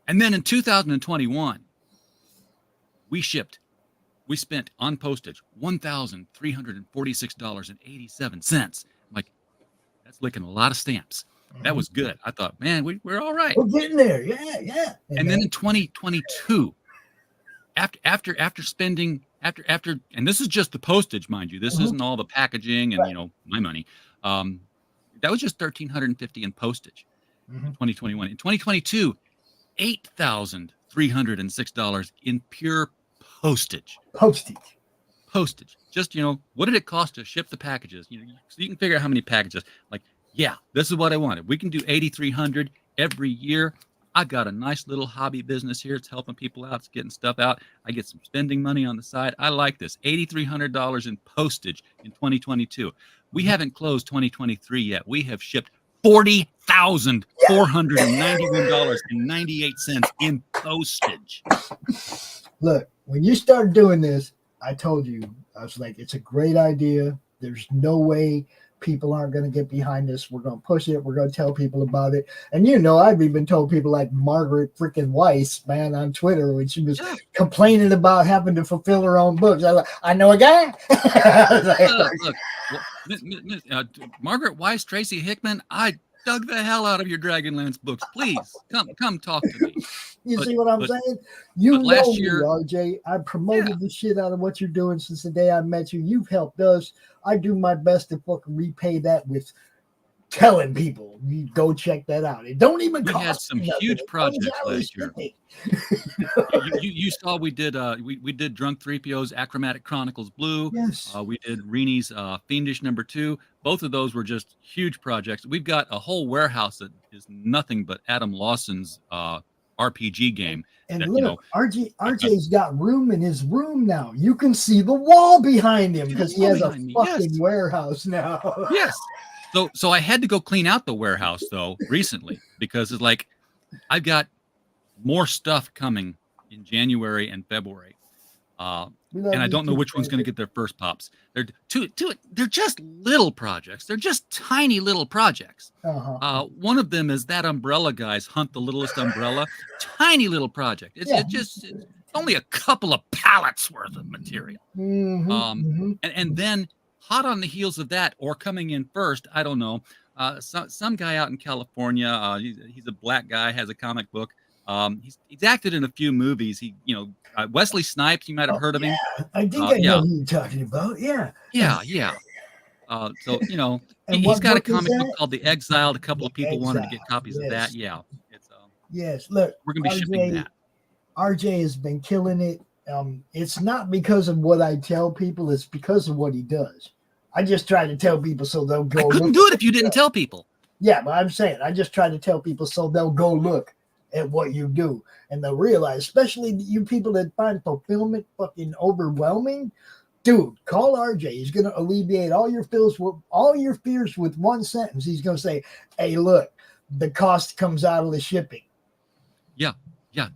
And then in 2021, we spent on postage $1,346.87. I'm like, that's licking a lot of stamps. That was good. I thought, man, we're all right. We're getting there. Yeah. And then in 2022, after spending, and this is just the postage, mind you, this isn't all the packaging and my money. That was just $1,350 in postage. 2021. In 2022, $8,306 in pure postage. Postage. Just, what did it cost to ship the packages? So you can figure out how many packages. Like, yeah, this is what I wanted. We can do 8,300 every year. I got a nice little hobby business here. It's helping people out. It's getting stuff out. I get some spending money on the side. I like this. $8,300 in postage in 2022. We haven't closed 2023 yet. We have shipped $40,491.98 in postage. Look, when you start doing this, I told you I was like, it's a great idea. There's no way people aren't going to get behind this. We're going to push it. We're going to tell people about it. And, you know, I've even told people like Margaret freaking Weiss, man, on Twitter when she was complaining about having to fulfill her own books. I know a guy. Look, Margaret Weiss, Tracy Hickman, I dug the hell out of your Dragonlance books. Please come talk to me. You see what I'm saying? You know last me, year, RJ. I promoted the shit out of what you're doing since the day I met you. You've helped us. I do my best to fucking repay that with telling people, you go check that out. It don't even cost. We had some nothing. huge It projects comes out last year. you saw we did Drunk 3PO's Achromatic Chronicles Blue. Yes. We did Reenie's Fiendish #2. Both of those were just huge projects. We've got a whole warehouse that is nothing but Adam Lawson's RPG game. And that, look, RJ's got room in his room now. You can see the wall behind him because he has a fucking warehouse now. Yes. So I had to go clean out the warehouse though recently because it's like I've got more stuff coming in January and February. And I don't know which one's going to get their first pops. They're they're just little projects. They're just tiny little projects. One of them is that Umbrella Guys Hunt the Littlest Umbrella. Tiny little project. It's only a couple of pallets worth of material. And then hot on the heels of that, or coming in first, I don't know. Some guy out in California. He's a black guy, has a comic book. He's acted in a few movies. Wesley Snipes, you might have heard of him. I think I know who you're talking about. Yeah. So, you know, he's got a comic book called The Exiled. A couple of people wanted to get copies of that. Yeah. Yes, look, we're going to be shipping that. RJ has been killing it. It's not because of what I tell people. It's because of what he does. I just try to tell people so they'll go. I couldn't do it if you didn't tell people. Yeah, but I'm saying I just try to tell people so they'll go look at what you do and they'll realize, especially you people that find fulfillment fucking overwhelming, dude, call RJ. He's going to alleviate all your fears with one sentence. He's going to say, hey, look, the cost comes out of the shipping. Yeah.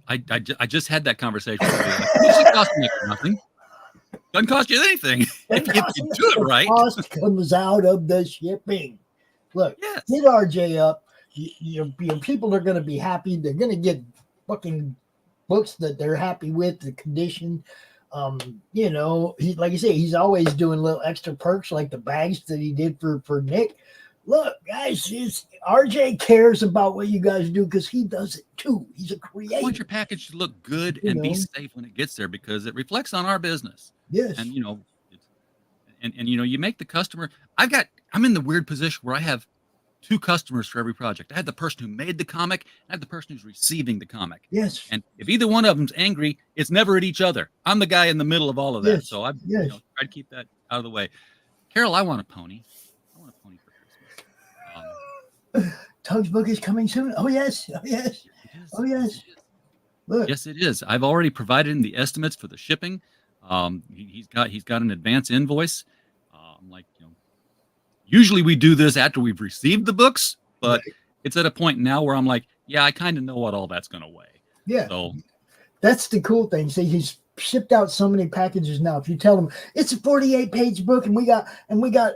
I just had that conversation with you. It cost me nothing. Doesn't cost you anything if you do it right. The cost comes out of the shipping. Look, hit RJ up. Your people are going to be happy. They're going to get fucking books that they're happy with, the condition. You know, like you say, he's always doing little extra perks like the bags that he did for Nick. Look, guys, RJ cares about what you guys do because he does it too. He's a creator. I want your package to look good and be safe when it gets there because it reflects on our business. Yes. And you know, and you know, you make the customer. I'm in the weird position where I have 2 customers for every project. I had the person who made the comic, and I have the person who's receiving the comic. Yes. And if either one of them's angry, it's never at each other. I'm the guy in the middle of all of that. Yes. So I try to keep that out of the way. Carol, I want a pony. I want a pony for Christmas. Tug's book is coming soon. Oh yes. Look. Yes, it is. I've already provided him the estimates for the shipping. He's got an advance invoice. I'm like, you know, usually we do this after we've received the books, but it's at a point now where I'm like, yeah, I kind of know what all that's going to weigh. Yeah. So that's the cool thing. See, he's shipped out so many packages now. If you tell them it's a 48-page book and we got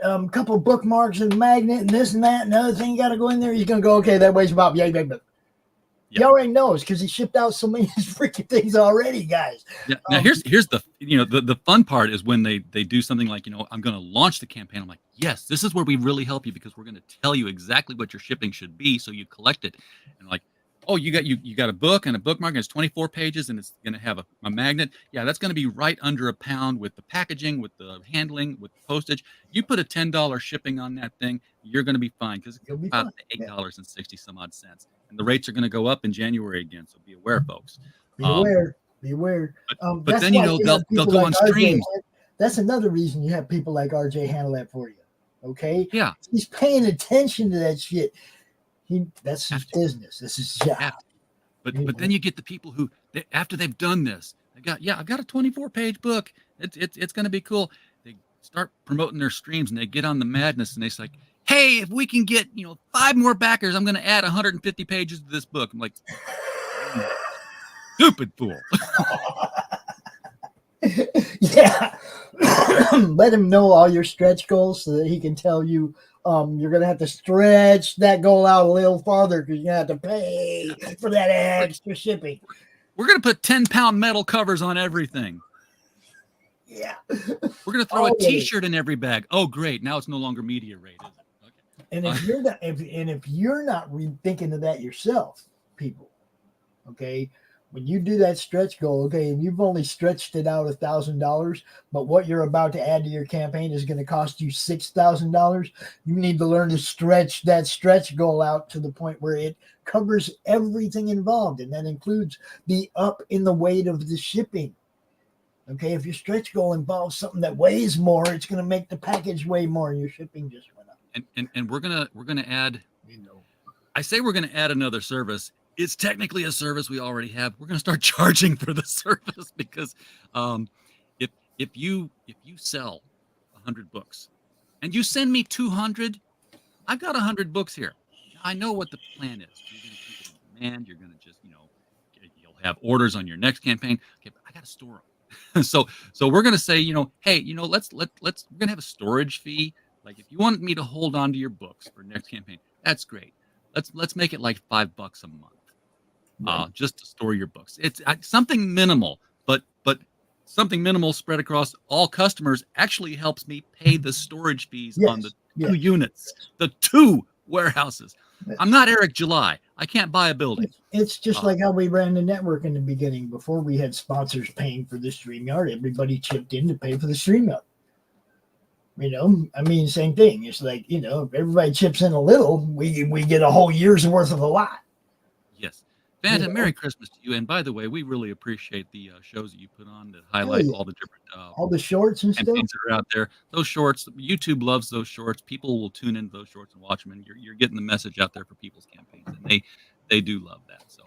a couple of bookmarks and a magnet and this and that and the other thing you got to go in there, he's going to go, okay, that weighs about He already knows because he shipped out so many freaking things already, guys. Yeah. Now here's the the fun part is when they do something like, you know, I'm going to launch the campaign. I'm like, yes, this is where we really help you because we're going to tell you exactly what your shipping should be, so you collect it. And like, oh, you got a book and a bookmark and it's 24 pages and it's going to have a magnet. Yeah, that's going to be right under £1 with the packaging, with the handling, with the postage. You put a $10 shipping on that thing, you're going to be fine because it's about $8.60 some odd cents. And the rates are going to go up in January again, so be aware, folks. Beware. But then, you know, they'll go on streams. That's another reason you have people like RJ handle that for you. Okay? Yeah. He's paying attention to that shit. That's his business. This is his job. But then you get the people who, after they've done this, I've got a 24-page book. It's going to be cool. They start promoting their streams and they get on the madness and they're like, hey, if we can get 5 more backers, I'm going to add 150 pages to this book. I'm like, stupid fool. Yeah. Let him know all your stretch goals so that he can tell you you're going to have to stretch that goal out a little farther because you're going to have to pay for that extra shipping. We're going to put 10-pound metal covers on everything. Yeah. We're going to throw a T-shirt in every bag. Oh, great. Now it's no longer media rate, is it? Okay. And if you're not thinking of that yourself, people, okay, when you do that stretch goal, okay, and you've only stretched it out $1,000, but what you're about to add to your campaign is going to cost you $6,000. You need to learn to stretch that stretch goal out to the point where it covers everything involved, and that includes the up in the weight of the shipping. Okay, if your stretch goal involves something that weighs more, it's going to make the package weigh more, and your shipping just went up. And we're gonna add. I say we're gonna add another service. It's technically a service we already have. We're going to start charging for the service because if you sell 100 books and you send me 200, I've got 100 books here. I know what the plan is. You're going to keep it in demand. You're going to just, you'll have orders on your next campaign. Okay, but I got to store them. so we're going to say, hey, let's we're going to have a storage fee. Like if you want me to hold on to your books for next campaign, that's great. Let's make it like $5 a month. Just to store your books. It's something minimal, but something minimal spread across all customers actually helps me pay the storage fees on the 2 units, the 2 warehouses. I'm not Eric July. I can't buy a building. It's just like how we ran the network in the beginning. Before we had sponsors paying for the StreamYard, everybody chipped in to pay for the StreamYard. Same thing. It's like, if everybody chips in a little, we get a whole year's worth of a lot. Yes. Phantom, Merry Christmas to you. And by the way, we really appreciate the shows that you put on that highlight all the different all the shorts and stuff that are out there. Those shorts, YouTube loves those shorts. People will tune into those shorts and watch them, and you're getting the message out there for people's campaigns, and they do love that. So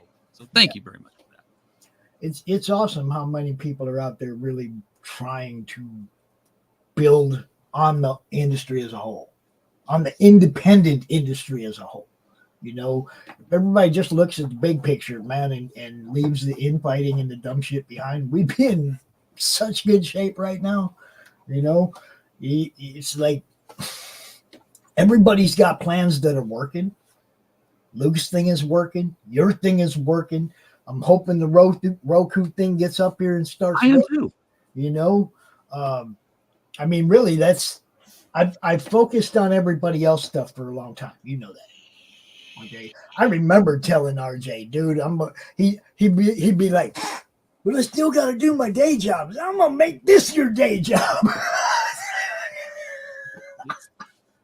thank you very much for that. It's awesome how many people are out there really trying to build on the industry as a whole, on the independent industry as a whole. If everybody just looks at the big picture, man, and leaves the infighting and the dumb shit behind, we'd be in such good shape right now. It's like everybody's got plans that are working. Luke's thing is working. Your thing is working. I'm hoping the ROKU thing gets up here and starts. I am too. Really, I've focused on everybody else stuff for a long time. You know that. Okay, I remember telling RJ, dude, he'd be like, "Well, I still got to do my day job. I'm gonna make this your day job."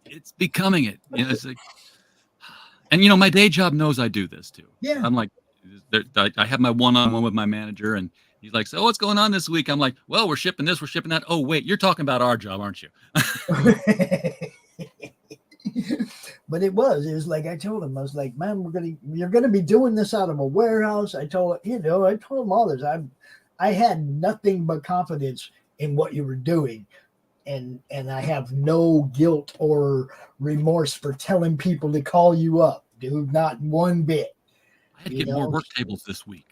It's becoming it. It's like, and my day job knows I do this too. Yeah, I'm like, I have my one-on-one with my manager, and he's like, "So what's going on this week?" I'm like, "Well, we're shipping this, we're shipping that." Oh, wait, you're talking about our job, aren't you? But it was like I told him, I was like, man, you're gonna be doing this out of a warehouse. I told him all this. I had nothing but confidence in what you were doing, and I have no guilt or remorse for telling people to call you up, dude. Not one bit. I had to get more work tables this week.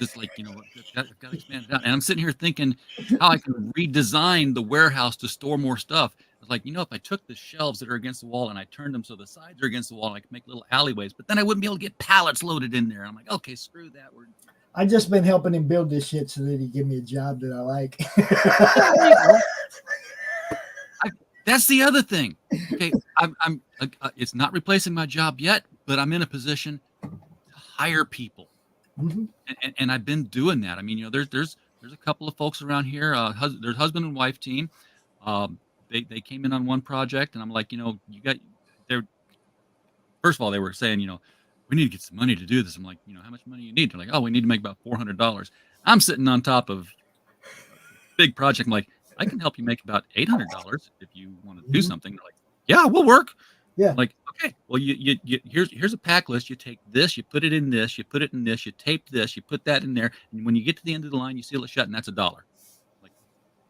It's like, I've got to expand it out. And I'm sitting here thinking how I can redesign the warehouse to store more stuff. I was like, if I took the shelves that are against the wall and I turned them so the sides are against the wall, I could make little alleyways, but then I wouldn't be able to get pallets loaded in there. I'm like, okay, screw that. I just been helping him build this shit so that he give me a job that I like. That's the other thing. Okay, I'm it's not replacing my job yet, but I'm in a position to hire people. Mm-hmm. And I've been doing that. There's a couple of folks around here. There's husband and wife team. They came in on one project, and I'm like, first of all, they were saying, we need to get some money to do this. I'm like, how much money you need? They're like, oh, we need to make about $400. I'm sitting on top of a big project. I'm like, I can help you make about $800 if you want to do something. They're like, yeah, we'll work. Yeah. I'm like, okay, well, you here's a pack list. You take this, you put it in this, you put it in this, you tape this, you put that in there, and when you get to the end of the line, you seal it shut, and that's $1. Like,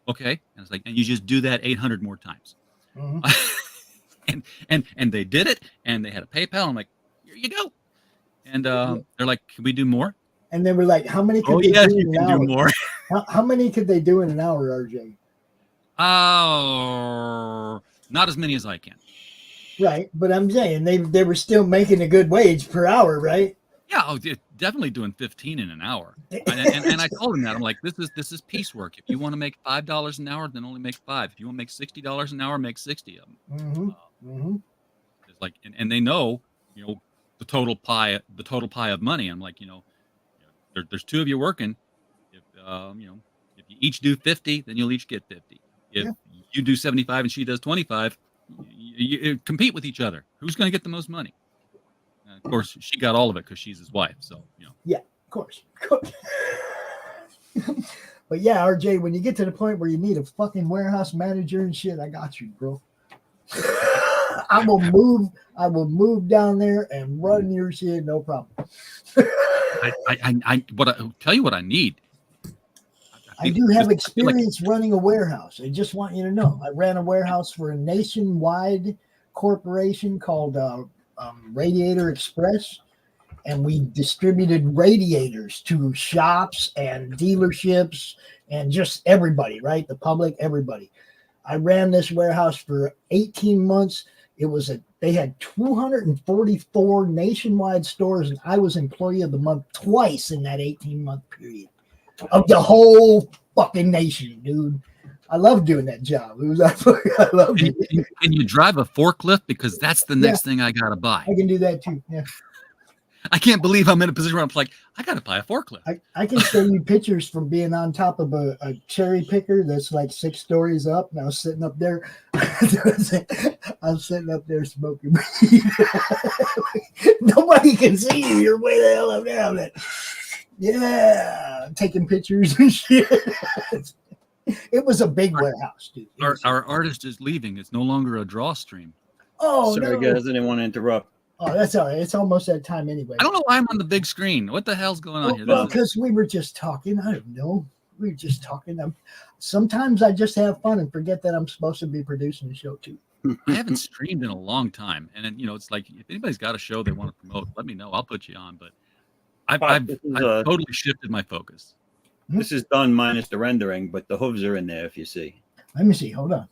okay, and it's like, and you just do that 800 more times. Mm-hmm. and they did it, and they had a PayPal. I'm like, here you go. And they're like, can we do more? And they were like, how many could Oh they yes, do you in an can hour? do more. How many could they do in an hour, RJ? Oh, not as many as I can. Right, but I'm saying they were still making a good wage per hour, right? Yeah, definitely doing 15 in an hour. And I told him that I'm like, this is piecework. If you want to make $5 an hour, then only make 5. If you want to make $60 an hour, make 60 of them. It's like, and they know, the total pie of money. I'm like, there's 2 of you working. If if you each do 50, then you'll each get 50. If you do 75 and she does 25, you compete with each other. Who's going to get the most money? Of course, she got all of it because she's his wife. So, Yeah, of course. But yeah, RJ, when you get to the point where you need a fucking warehouse manager and shit, I got you, bro. I will move down there and run your shit, no problem. I tell you what I need. I do have experience running a warehouse. I just want you to know. I ran a warehouse for a nationwide corporation called Radiator Express, and we distributed radiators to shops and dealerships and just everybody, right? The public, everybody. I ran this warehouse for 18 months. They had 244 nationwide stores, and I was employee of the month twice in that 18-month period of the whole fucking nation, dude. I love doing that job. I love it. Can you drive a forklift? Because that's the next thing I gotta buy. I can do that too. Yeah. I can't believe I'm in a position where I'm like, I gotta buy a forklift. I can show you pictures from being on top of a cherry picker that's like 6 stories up, and I was sitting up there. I'm sitting up there smoking weed. Nobody can see you. You're way the hell up there. Yeah, taking pictures and shit. It was a big warehouse, dude. Our artist is leaving. It's no longer a Drawstream. Oh, sorry, no. guys. I didn't want to interrupt. Oh, that's all right. It's almost that time anyway. I don't know why I'm on the big screen. What the hell's going on here? Because we were just talking. I don't know. We were just talking. Sometimes I just have fun and forget that I'm supposed to be producing the show too. I haven't streamed in a long time, and it's like if anybody's got a show they want to promote, let me know. I'll put you on. But I've totally shifted my focus. This is done minus the rendering, but the hooves are in there if you see. Let me see. Hold on.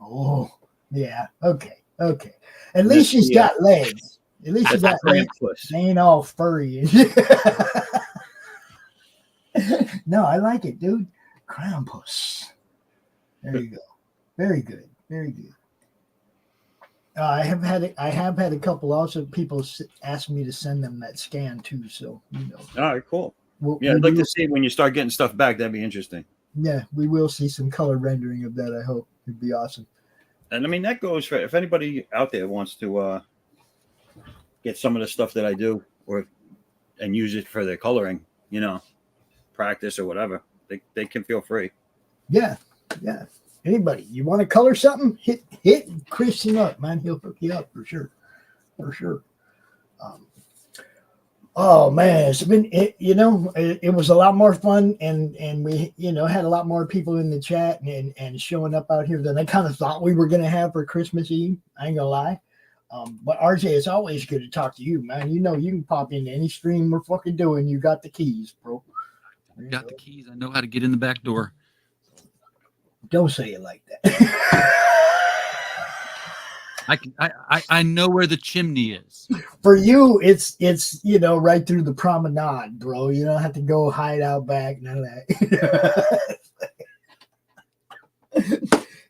Oh, yeah. Okay. At least she's got legs. At least she's got legs. They ain't all furry. No, I like it, dude. Krampus. There you go. Very good. Very good. I have had a couple also people ask me to send them that scan too. So All right, cool. I'd like to see when you start getting stuff back. That'd be interesting. Yeah, we will see some color rendering of that. I hope it'd be awesome. And I mean that goes for if anybody out there wants to get some of the stuff that I do and use it for their coloring, practice or whatever. They can feel free. Yeah. Anybody, you want to color something? Hit Christian up, man. He'll hook you up for sure. Oh man, it's been it was a lot more fun, and we had a lot more people in the chat and showing up out here than I kind of thought we were gonna have for Christmas Eve. I ain't gonna lie. But RJ, it's always good to talk to you, man. You can pop into any stream we're fucking doing. You got the keys, bro. Got the keys. I know how to get in the back door. Don't say it like that. I know where the chimney is. For you, it's right through the promenade, bro. You don't have to go hide out back, none of that.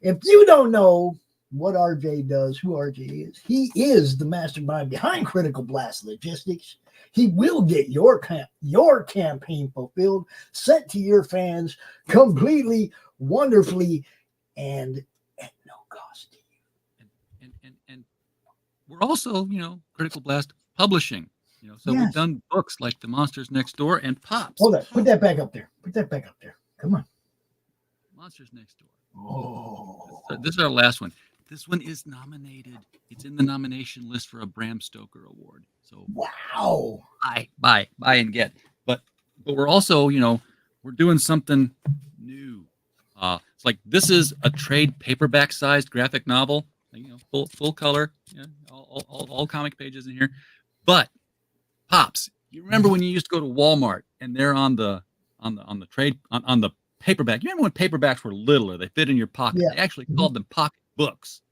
If you don't know what RJ does, who RJ is, he is the mastermind behind Critical Blast Logistics. He will get your campaign fulfilled, sent to your fans completely, wonderfully, and at no cost to you. And we're also, Critical Blast Publishing. So we've done books like The Monsters Next Door and Pops. Hold on, put that back up there. Come on. Monsters Next Door. Oh. This is our last one. This one is nominated. It's in the nomination list for a Bram Stoker Award. So wow. Buy and get. But we're also, we're doing something new. It's like this is a trade paperback sized graphic novel. Full color. All comic pages in here. But Pops, You remember when you used to go to Walmart and they're on the paperback. You remember when paperbacks were littler? They fit in your pocket. Yeah. They actually called them pocket books.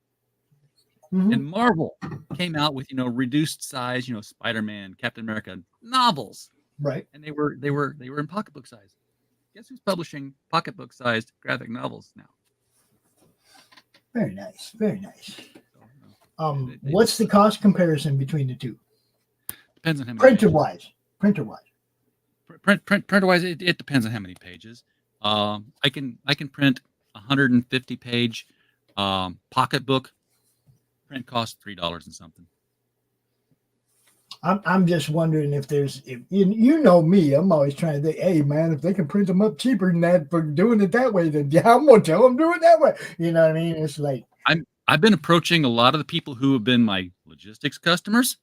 And Marvel came out with, reduced size, Spider-Man, Captain America novels. Right. And they were in pocketbook size. Guess who's publishing pocketbook sized graphic novels now? Very nice. Very nice. What's the cost comparison between the two? Depends on how many printer wise. Printer wise, it depends on how many pages. I can print 150 page pocketbook. Print costs $3 and something. I'm just wondering if you know me, I'm always trying to think, hey man, if they can print them up cheaper than that for doing it that way, then yeah, I'm gonna tell them do it that way. You know what I mean? It's like I've been approaching a lot of the people who have been my logistics customers.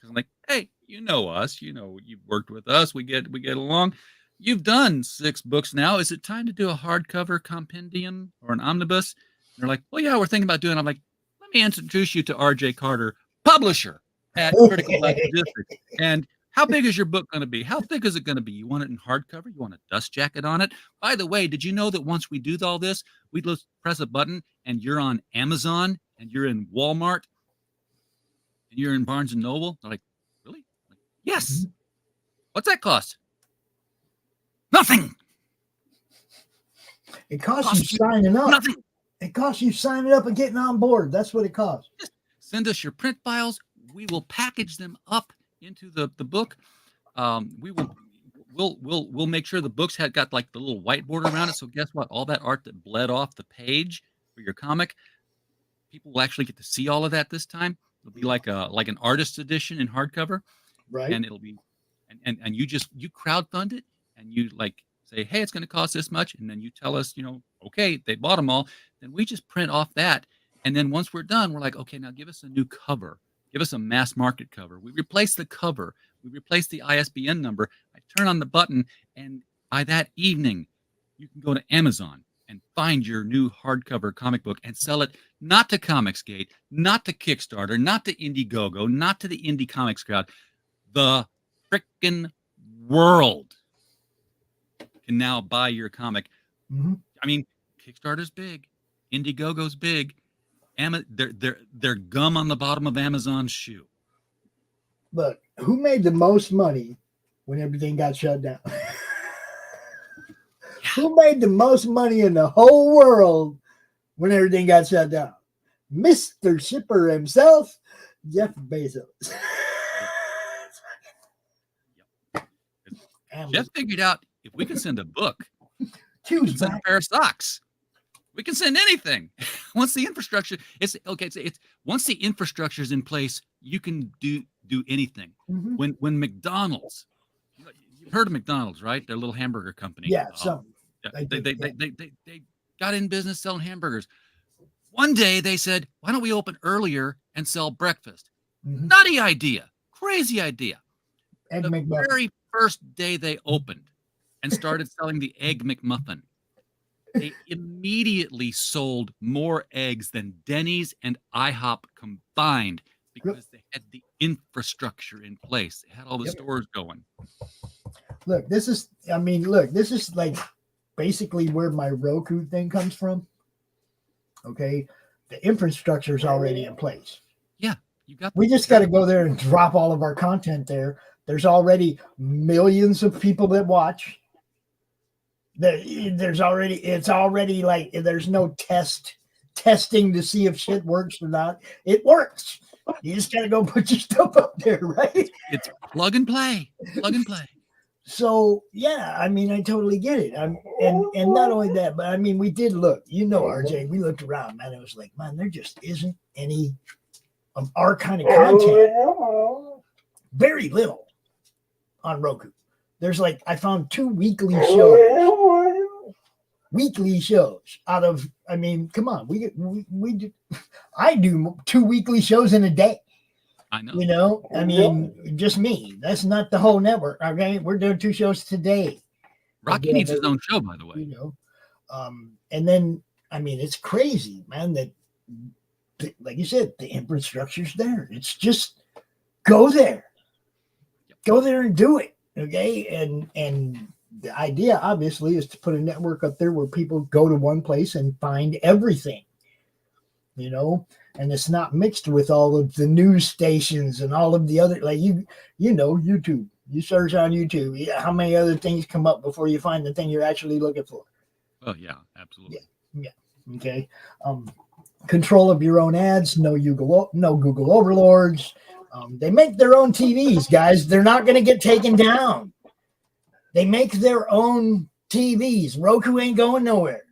I'm like, hey, you know us, you've worked with us, we get along. You've done 6 books now. Is it time to do a hardcover compendium or an omnibus? And they're like, well, yeah, we're thinking about doing it. I'm like, let me introduce you to R.J. Carter, publisher at Critical Logistics. And how big is your book going to be? How thick is it going to be? You want it in hardcover? You want a dust jacket on it? By the way, did you know that once we do all this, we just press a button and you're on Amazon and you're in Walmart and you're in Barnes & Noble? They're like, really? Like, yes. What's that cost? Nothing. It costs you signing up. Nothing. It costs you signing up and getting on board. That's what it costs. Just send us your print files. We will package them up into the book. We'll make sure the books had got like the little whiteboard around it. So guess what? All that art that bled off the page for your comic, people will actually get to see all of that this time. It'll be like an artist's edition in hardcover, right? And it'll be, and you crowdfund it, and you like say, hey, it's going to cost this much, and then you tell us, okay, they bought them all. Then we just print off that, and then once we're done, we're like, okay, now give us a new cover. Give us a mass market cover. We replace the cover. We replace the ISBN number. I turn on the button, and by that evening, you can go to Amazon and find your new hardcover comic book and sell it not to Comicsgate, not to Kickstarter, not to Indiegogo, not to the indie comics crowd. The frickin' world can now buy your comic. Mm-hmm. I mean, Kickstarter's big. Indiegogo's big. They're gum on the bottom of Amazon's shoe. Look, who made the most money when everything got shut down? Who made the most money in the whole world when everything got shut down? Mr. Shipper himself, Jeff Bezos. Jeff figured out if we can send a book, we can send a pair of socks. We can send anything. Once the infrastructure, it's once the infrastructure is in place, you can do anything. Mm-hmm. When McDonald's, you've heard of McDonald's, right? Their little hamburger company. Yeah, they got in business selling hamburgers. One day they said, why don't we open earlier and sell breakfast? Mm-hmm. Nutty idea, crazy idea. Egg the McMuffin. Very first day they opened and started selling the Egg McMuffin, they immediately sold more eggs than Denny's and IHOP combined because they had the infrastructure in place. They had all the stores going. Look, this is like basically where my Roku thing comes from. Okay. The infrastructure is already in place. Yeah. We just got to go there and drop all of our content there. There's already millions of people that watch. It's already like there's no testing to see if shit works or not. It works. You just got to go put your stuff up there, right? It's plug and play. Plug and play. So yeah, I mean, I totally get it. And not only that, but I mean, we did look. RJ, we looked around, man. It was like, man, there just isn't any of our kind of content. Very little on Roku. There's like, I found 2 weekly shows. Weekly shows out of, I mean, come on, we do. I do 2 weekly shows in a day. I know. I mean, just me. That's not the whole network. Okay, we're doing 2 shows today. Rocky needs his own show, by the way. And then I mean, it's crazy, man. That, like you said, the infrastructure's there. It's just go there. go there and do it. Okay. And the idea obviously is to put a network up there where people go to one place and find everything, and it's not mixed with all of the news stations and all of the other, like YouTube. You search on YouTube, how many other things come up before you find the thing you're actually looking for? Oh yeah, absolutely. Yeah. Okay. Control of your own ads. No Google overlords. They make their own TVs, guys. They're not going to get taken down. They make their own TVs. Roku ain't going nowhere.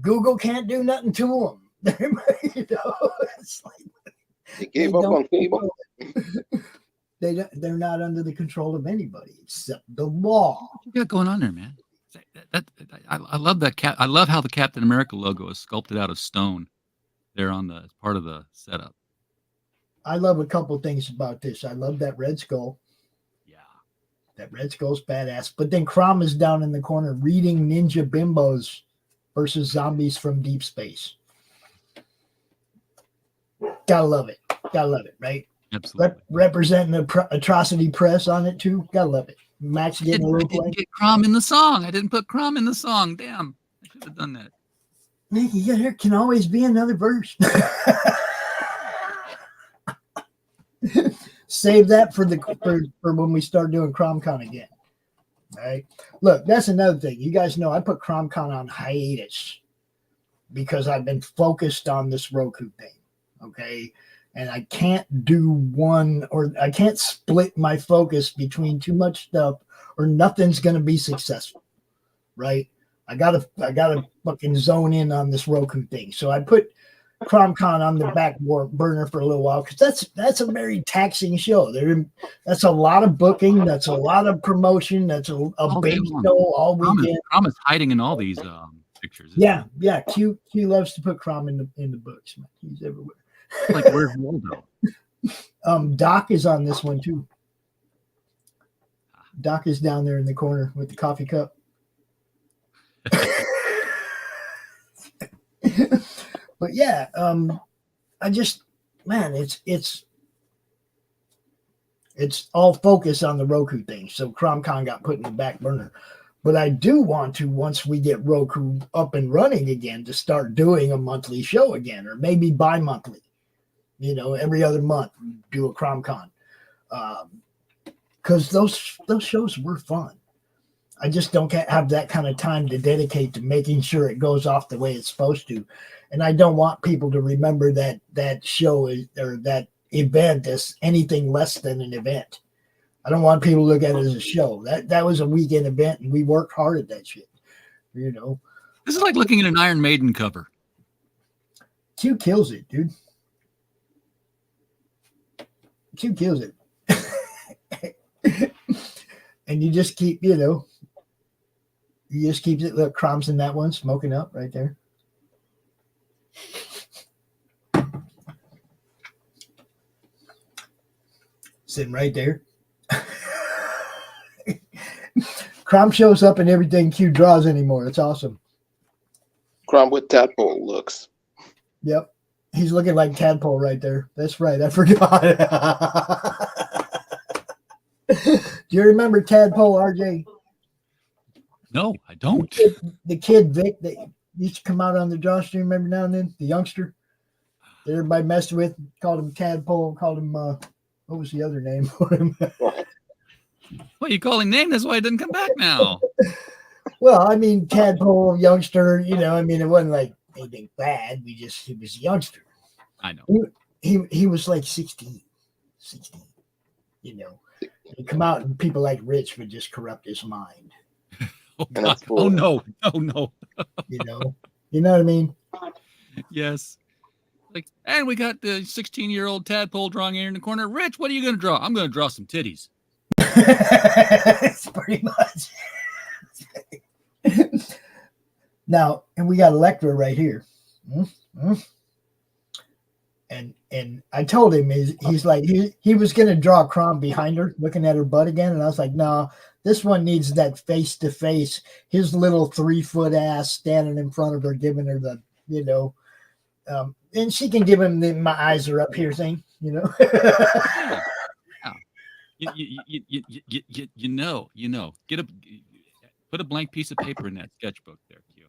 Google can't do nothing to them. It's like They gave up on cable. They're not under the control of anybody except the law. What you got going on there, man? I love that cat. I love how the Captain America logo is sculpted out of stone. There on the part of the setup. I love a couple things about this. I love that Red Skull. Yeah, that Red Skull's badass. But then Crom is down in the corner reading Ninja Bimbos versus Zombies from Deep Space. Gotta love it. Gotta love it, right? Absolutely. Representing the Atrocity Press on it too. Gotta love it. Max getting a little play. I didn't get Crom in the song. I didn't put Crom in the song. Damn, I should have done that. Man, there can always be another verse. Save that for when we start doing CromCon again. All right. Look, that's another thing. You guys know I put CromCon on hiatus because I've been focused on this Roku thing. Okay. And I can't do one, or I can't split my focus between too much stuff, or nothing's going to be successful. Right. I gotta fucking zone in on this Roku thing. So I put CromCon on the back burner for a little while, because that's a very taxing show. That's a lot of booking. That's a lot of promotion. That's a big show all weekend. Crom is hiding in all these pictures. Yeah. Q loves to put Crom in the books. Man. He's everywhere. Like, where's Waldo? Doc is on this one too. Doc is down there in the corner with the coffee cup. But yeah, I just, man, it's all focus on the Roku thing. So CromCon got put in the back burner. But I do want to, once we get Roku up and running again, to start doing a monthly show again, or maybe bi-monthly. Every other month do a CromCon. Because those shows were fun. I just don't have that kind of time to dedicate to making sure it goes off the way it's supposed to. And I don't want people to remember that show or that event as anything less than an event. I don't want people to look at it as a show. That was a weekend event, and we worked hard at that shit. This is like looking at an Iron Maiden cover. Q kills it, dude. Q kills it. And you just keep, you just keep it. Look, Crom's in that one, smoking up right there. Sitting right there. Crom shows up in everything Q draws anymore. It's awesome. Crom with tadpole looks. Yep. He's looking like Tadpole right there. That's right. I forgot. Do you remember Tadpole, RJ? No, I don't. The kid Vic that used to come out on the Drawstream every now and then, the youngster that everybody messed with, called him Tadpole, called him, what was the other name for him? Well, you call him name, that's why it didn't come back now. Well, I mean, Tadpole, youngster, it wasn't like anything bad. He was a youngster. I know. He was like 16. He'd come out and people like Rich would just corrupt his mind. Oh, God. Oh no. You know what I mean? Yes. And we got the 16-year-old Tadpole drawing here in the corner. Rich, what are you going to draw? I'm going to draw some titties. It's pretty much. Now, and we got Electra right here. And I told him, he's like, he was going to draw Crom behind her, looking at her butt again. And I was like, no, this one needs that face-to-face, his little 3-foot ass standing in front of her, giving her the, and she can give him the my eyes are up here thing, Yeah. You know. Put a blank piece of paper in that sketchbook there, Q.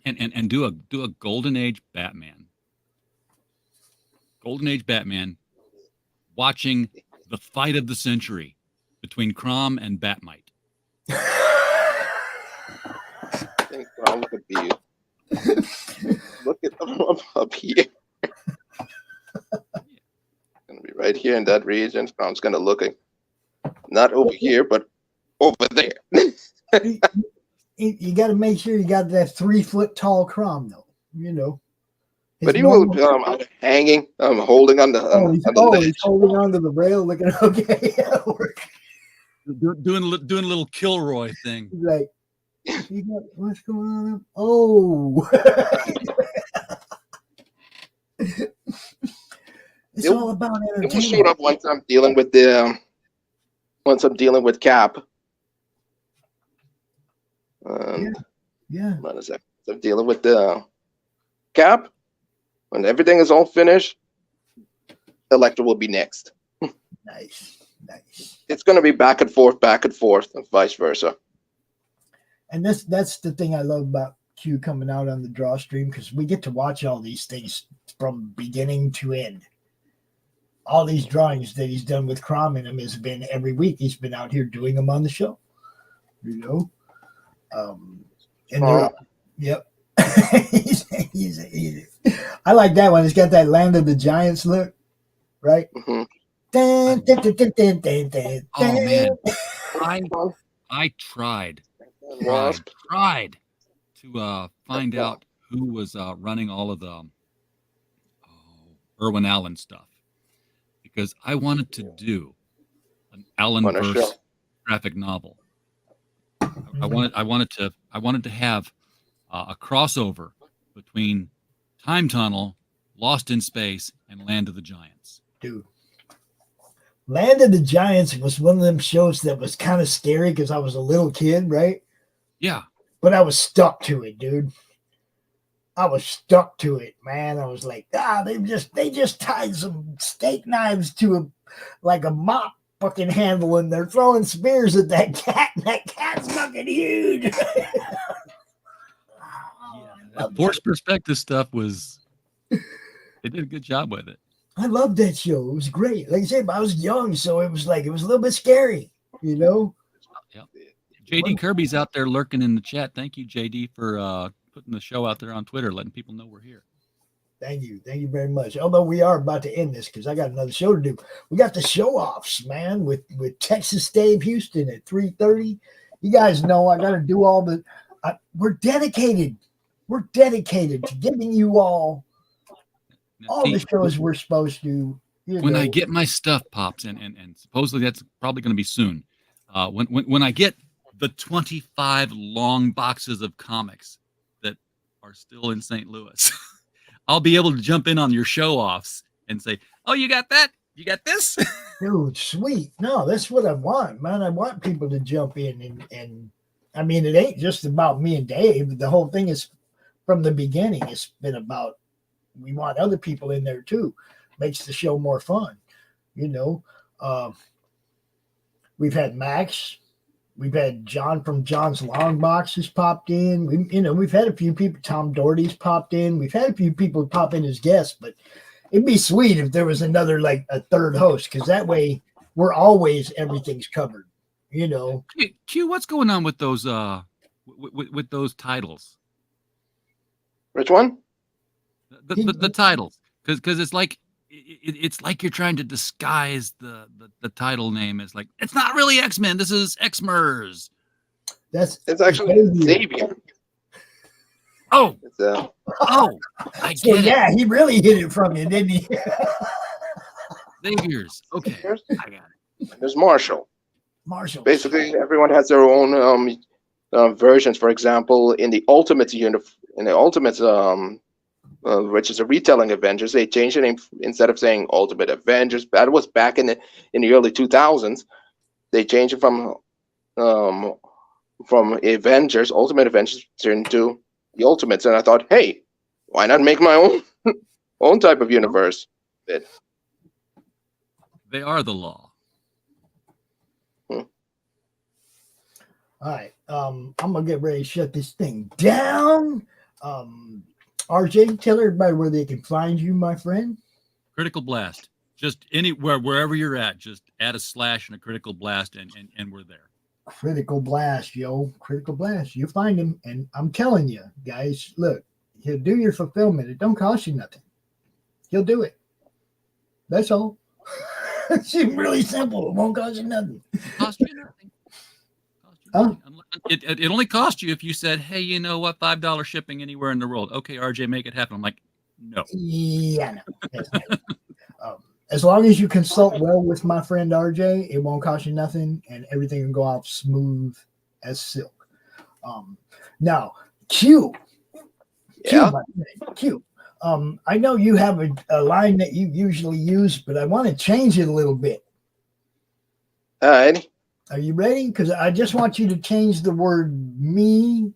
And do a Golden Age Batman. Golden Age Batman watching the fight of the century between Crom and Batmite. I think Crom could be. Look at them up here. Gonna be right here in that region. Crom's gonna look not over here, but over there. You got to make sure you got that 3 foot tall Crom, though. You know. But he will hanging, holding on the. He's holding on to the rail, looking okay. doing a little Kilroy thing. He's like, you got what's going on? Oh, it's all about entertainment. It will shoot up once I'm dealing with Cap. Yeah. Hold on a second. So I'm dealing with the Cap. When everything is all finished, Electra will be next. Nice. It's going to be back and forth, and vice versa. And that's the thing I love about Q coming out on the Drawstream, because we get to watch all these things from beginning to end. All these drawings that he's done with Crom in him has been every week. He's been out here doing them on the show. You know? Yep. I like that one. It's got that Land of the Giants look, right? Mm-hmm. Oh man, I tried to find out who was running all of the Irwin Allen stuff, because I wanted to do an Allen-verse graphic novel. I wanted to have a crossover between Time Tunnel, Lost in Space, and Land of the Giants. Dude, Land of the Giants was one of them shows that was kind of scary because I was a little kid, right? Yeah. But I was stuck to it, dude. I was stuck to it, man. I was like, they just tied some steak knives to a mop fucking handle, and they're throwing spears at that cat, and that cat's fucking huge. That forced perspective stuff was, they did a good job with it. I loved that show. It was great. Like I said, I was young, so it was a little bit scary, you know? Yep. JD Kirby's out there lurking in the chat. Thank you, JD, for putting the show out there on Twitter, letting people know we're here. Thank you very much. Although we are about to end this because I got another show to do. We got the show-offs, man, with Texas Dave Houston at 3:30. You guys know I got to do all the. We're dedicated. We're dedicated to giving you all the shows we're supposed to. When I get my stuff, Pops, and supposedly that's probably going to be soon. When I get the 25 long boxes of comics that are still in St. Louis, I'll be able to jump in on your show-offs and say, "Oh, you got that? You got this?" Dude, sweet. No, that's what I want, man. I want people to jump in and I mean, it ain't just about me and Dave. The whole thing is, from the beginning, it's been about, we want other people in there too. Makes the show more fun, you know. We've had Max, we've had John from John's Long Boxes popped in. We've had a few people. Tom Doherty's popped in. We've had a few people pop in as guests, but it'd be sweet if there was another, like a third host, because that way we're always, everything's covered, you know. Q, what's going on with those with those titles? Which one? The titles, because it's like you're trying to disguise the title name. It's like, it's not really X-Men. This is Xmers. It's actually Xavier. Oh, I get it. Yeah, he really hit it from you, didn't he? Xavier's. Okay, I got it. There's Marshall. Marshall. Basically, everyone has their own versions. For example, in the Ultimates which is a retelling Avengers, they changed the name. Instead of saying Ultimate Avengers, that was back in the early 2000s. They changed it from Avengers, Ultimate Avengers, into the Ultimates, and I thought, hey, why not make my own type of universe? They are the law. All right. I'm gonna get ready to shut this thing down. RJ, tell everybody where they can find you, my friend. Critical Blast. Just anywhere, wherever you're at, just add a slash and a Critical Blast, and we're there. Critical Blast, yo. Critical Blast. You find him, and I'm telling you, guys, look, he'll do your fulfillment. It don't cost you nothing. He'll do it. That's all. It's really simple. It won't cost you nothing. Cost you nothing. It only cost you if you said, hey, you know what, $5 shipping anywhere in the world. Okay, RJ, make it happen. I'm like, no. Yeah, no. That's right. As long as you consult well with my friend RJ, it won't cost you nothing, and everything will go off smooth as silk. Now, Q. Yeah. Q. I know you have a line that you usually use, but I want to change it a little bit. All right. Are you ready? Because I just want you to change the word me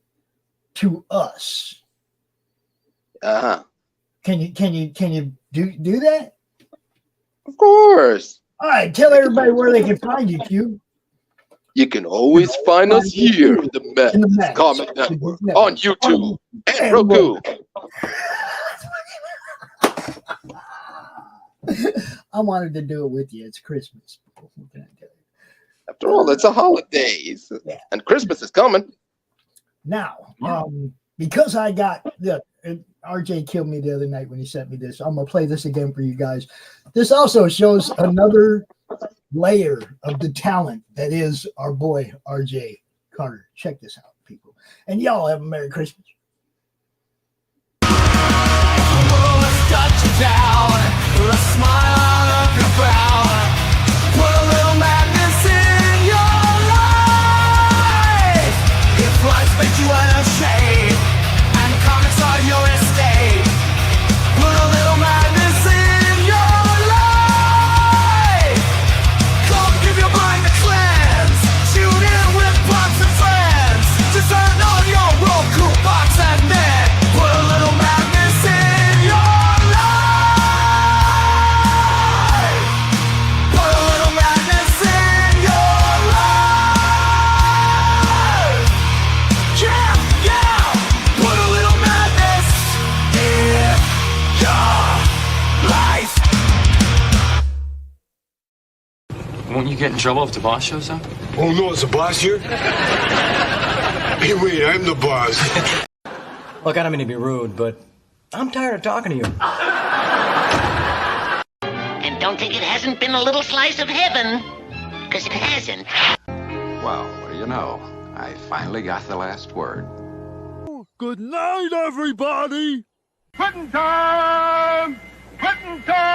to us. Uh-huh. Can you do that? Of course. All right, tell everybody where they can find you, Q. You can always find us here in the Madness Comic Network, on YouTube and Roku. I wanted to do it with you. It's Christmas. What can I tell you? After all, it's a holidays, and Christmas is coming. Now, because I got RJ killed me the other night when he sent me this. I'm gonna play this again for you guys. This also shows another layer of the talent that is our boy RJ Carter. Check this out, people, and y'all have a Merry Christmas. The world has got you down. The smile of your brow. Put a little madness in your life. If life's made you unashamed and comics are your estate, put a little madness in your life. Go give your mind a cleanse. Tune in with pops and friends. Just turn on your Roku box and then put a little madness in your life. Put a little madness in your life. Yeah. Put a little madness in your life. Won't you get in trouble if the boss shows up? Oh no, it's the boss here? Hey, wait, I'm the boss. Look, I don't mean to be rude, but I'm tired of talking to you. And don't think it hasn't been a little slice of heaven, because it hasn't. Well, what do you know? I finally got the last word. Good night, everybody! Quitting time! Quitting time!